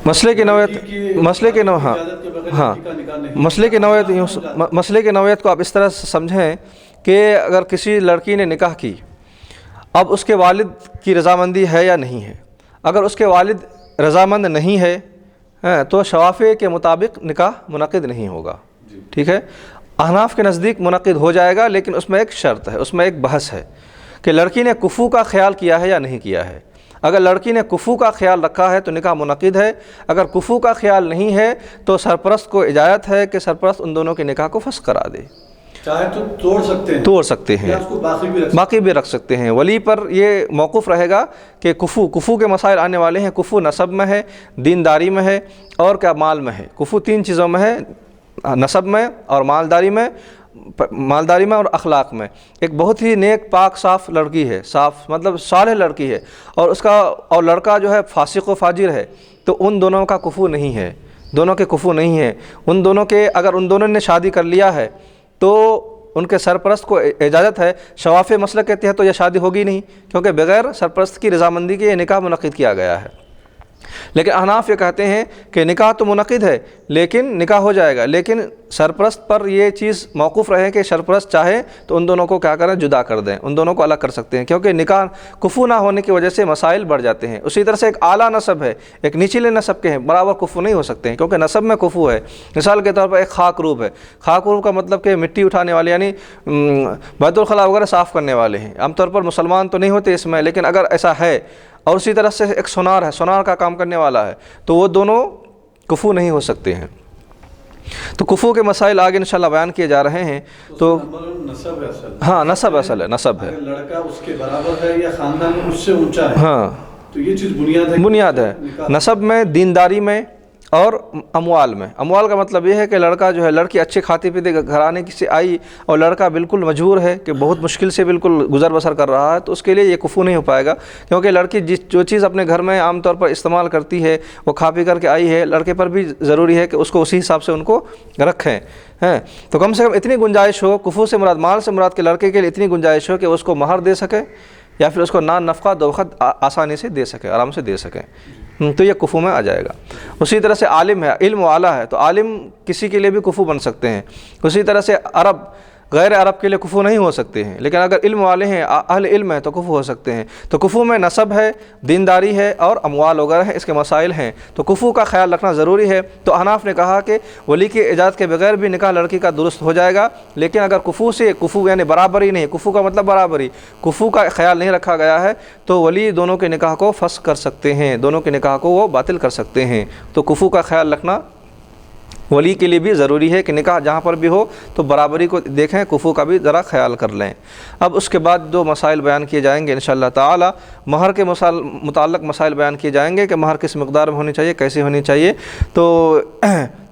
[SPEAKER 2] مسئلے
[SPEAKER 1] کی نوعیت کو آپ اس طرح سمجھیں کہ اگر کسی لڑکی نے نکاح کی، اب اس کے والد کی رضامندی ہے یا نہیں ہے، اگر اس کے والد رضامند نہیں ہے تو شوافے کے مطابق نکاح منعقد نہیں ہوگا، ٹھیک ہے۔ احناف کے نزدیک منعقد ہو جائے گا، لیکن اس میں ایک شرط ہے، اس میں ایک بحث ہے کہ لڑکی نے کفو کا خیال کیا ہے یا نہیں کیا ہے۔ اگر لڑکی نے کفو کا خیال رکھا ہے تو نکاح منعقد ہے، اگر کفو کا خیال نہیں ہے تو سرپرست کو اجازت ہے کہ سرپرست ان دونوں کے نکاح کو فسخ کرا دے،
[SPEAKER 2] چاہے تو توڑ سکتے ہیں
[SPEAKER 1] اس کو باقی بھی رکھ سکتے ہیں۔ ولی پر یہ موقف رہے گا کہ کفو کے مسائل آنے والے ہیں، کفو نسب میں ہے، دینداری میں ہے اور کیا مال میں ہے۔ کفو تین چیزوں میں ہے، نسب میں اور مالداری میں اور اخلاق میں۔ ایک بہت ہی نیک پاک صاف لڑکی ہے، صاف مطلب صالح لڑکی ہے، اور لڑکا جو ہے فاسق و فاجر ہے، تو ان دونوں کا کفو نہیں ہے، دونوں کے کفو نہیں ہے۔ ان دونوں کے اگر ان دونوں نے شادی کر لیا ہے تو ان کے سرپرست کو اجازت ہے۔ شواف مسلک کے تحت تو یہ شادی ہوگی نہیں، کیونکہ بغیر سرپرست کی رضامندی کے یہ نکاح منعقد کیا گیا ہے۔ لیکن احناف یہ کہتے ہیں کہ نکاح تو منعقد ہے، لیکن نکاح ہو جائے گا، لیکن سرپرست پر یہ چیز موقوف رہے کہ سرپرست چاہے تو ان دونوں کو کیا کریں، جدا کر دیں، ان دونوں کو الگ کر سکتے ہیں، کیونکہ نکاح کفو نہ ہونے کی وجہ سے مسائل بڑھ جاتے ہیں۔ اسی طرح سے ایک اعلیٰ نسب ہے، ایک نچلے نسب کے ہیں، برابر کفو نہیں ہو سکتے ہیں، کیونکہ نسب میں کفو ہے۔ مثال کے طور پر ایک خاک روب ہے، خاک روب کا مطلب کہ مٹی اٹھانے والے، یعنی بیت الخلاء وغیرہ صاف کرنے والے ہیں۔ عام طور پر مسلمان تو نہیں ہوتے اس میں، لیکن اگر ایسا ہے، اور اسی طرح سے ایک سونار ہے، سونار کا کام کرنے والا ہے، تو وہ دونوں کفو نہیں ہو سکتے ہیں۔ تو کفو کے مسائل آگے انشاءاللہ بیان کیے جا رہے ہیں. تو
[SPEAKER 2] نسب ہے اصل.
[SPEAKER 1] ہاں نسب اصل ہے، نسب ہے.
[SPEAKER 2] اگر لڑکا اس کے برابر ہے یا خاندان میں اس سے اونچا ہے،
[SPEAKER 1] ہاں
[SPEAKER 2] تو یہ چیز بنیاد ہے.
[SPEAKER 1] بنیاد ہے نسب میں، دینداری میں اور اموال میں. اموال کا مطلب یہ ہے کہ لڑکا جو ہے، لڑکی اچھے کھاتے پیتے گھرانے سے آئی اور لڑکا بالکل مجبور ہے کہ بہت مشکل سے بالکل گزر بسر کر رہا ہے، تو اس کے لیے یہ کفو نہیں ہو پائے گا. کیونکہ لڑکی جو چیز اپنے گھر میں عام طور پر استعمال کرتی ہے وہ کھا پی کر کے آئی ہے، لڑکے پر بھی ضروری ہے کہ اس کو اسی حساب سے ان کو رکھیں ہیں. تو کم سے کم اتنی گنجائش ہو، کفو سے مراد، مال سے مراد کے لڑکے کے لیے اتنی گنجائش ہو کہ اس کو مہر دے سکے یا پھر اس کو نان نفقہ دو وقت آسانی سے دے سکے، آرام سے دے سکیں، تو یہ کفو میں آ جائے گا. اسی طرح سے عالم ہے، علم والا ہے، تو عالم کسی کے لیے بھی کفو بن سکتے ہیں. اسی طرح سے عرب غیر عرب کے لیے کفو نہیں ہو سکتے ہیں، لیکن اگر علم والے ہیں، اہل علم ہیں، تو کفو ہو سکتے ہیں. تو کفو میں نسب ہے، دینداری ہے اور اموال وغیرہ ہیں، اس کے مسائل ہیں. تو کفو کا خیال رکھنا ضروری ہے. تو احناف نے کہا کہ ولی کی اجازت کے بغیر بھی نکاح لڑکی کا درست ہو جائے گا، لیکن اگر کفو سے، کفو یعنی برابری نہیں، کفو کا مطلب برابری، کفو کا خیال نہیں رکھا گیا ہے تو ولی دونوں کے نکاح کو فسخ کر سکتے ہیں، دونوں کے نکاح کو وہ باطل کر سکتے ہیں. تو کفو کا خیال رکھنا ولی کے لیے بھی ضروری ہے کہ نکاح جہاں پر بھی ہو تو برابری کو دیکھیں، کفو کا بھی ذرا خیال کر لیں. اب اس کے بعد دو مسائل بیان کیے جائیں گے انشاءاللہ تعالی. مہر کے متعلق مسائل بیان کیے جائیں گے کہ مہر کس مقدار میں ہونی چاہیے، کیسے ہونی چاہیے. تو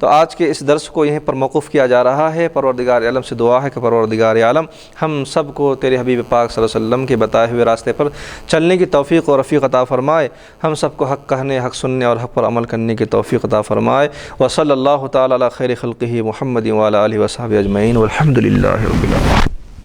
[SPEAKER 1] آج کے اس درس کو یہیں پر موقوف کیا جا رہا ہے. پروردگار عالم سے دعا ہے کہ پروردگار عالم ہم سب کو تیرے حبیب پاک صلی اللہ علیہ وسلم کے بتائے ہوئے راستے پر چلنے کی توفیق اور رفیق عطا فرمائے. ہم سب کو حق کہنے، حق سننے اور حق پر عمل کرنے کی توفیق عطا فرمائے. وصلی اللہ تعالی علی خیر خلقہ محمد وعلی آلہ وصحبہ اجمعین والحمد للہ رب العالمین.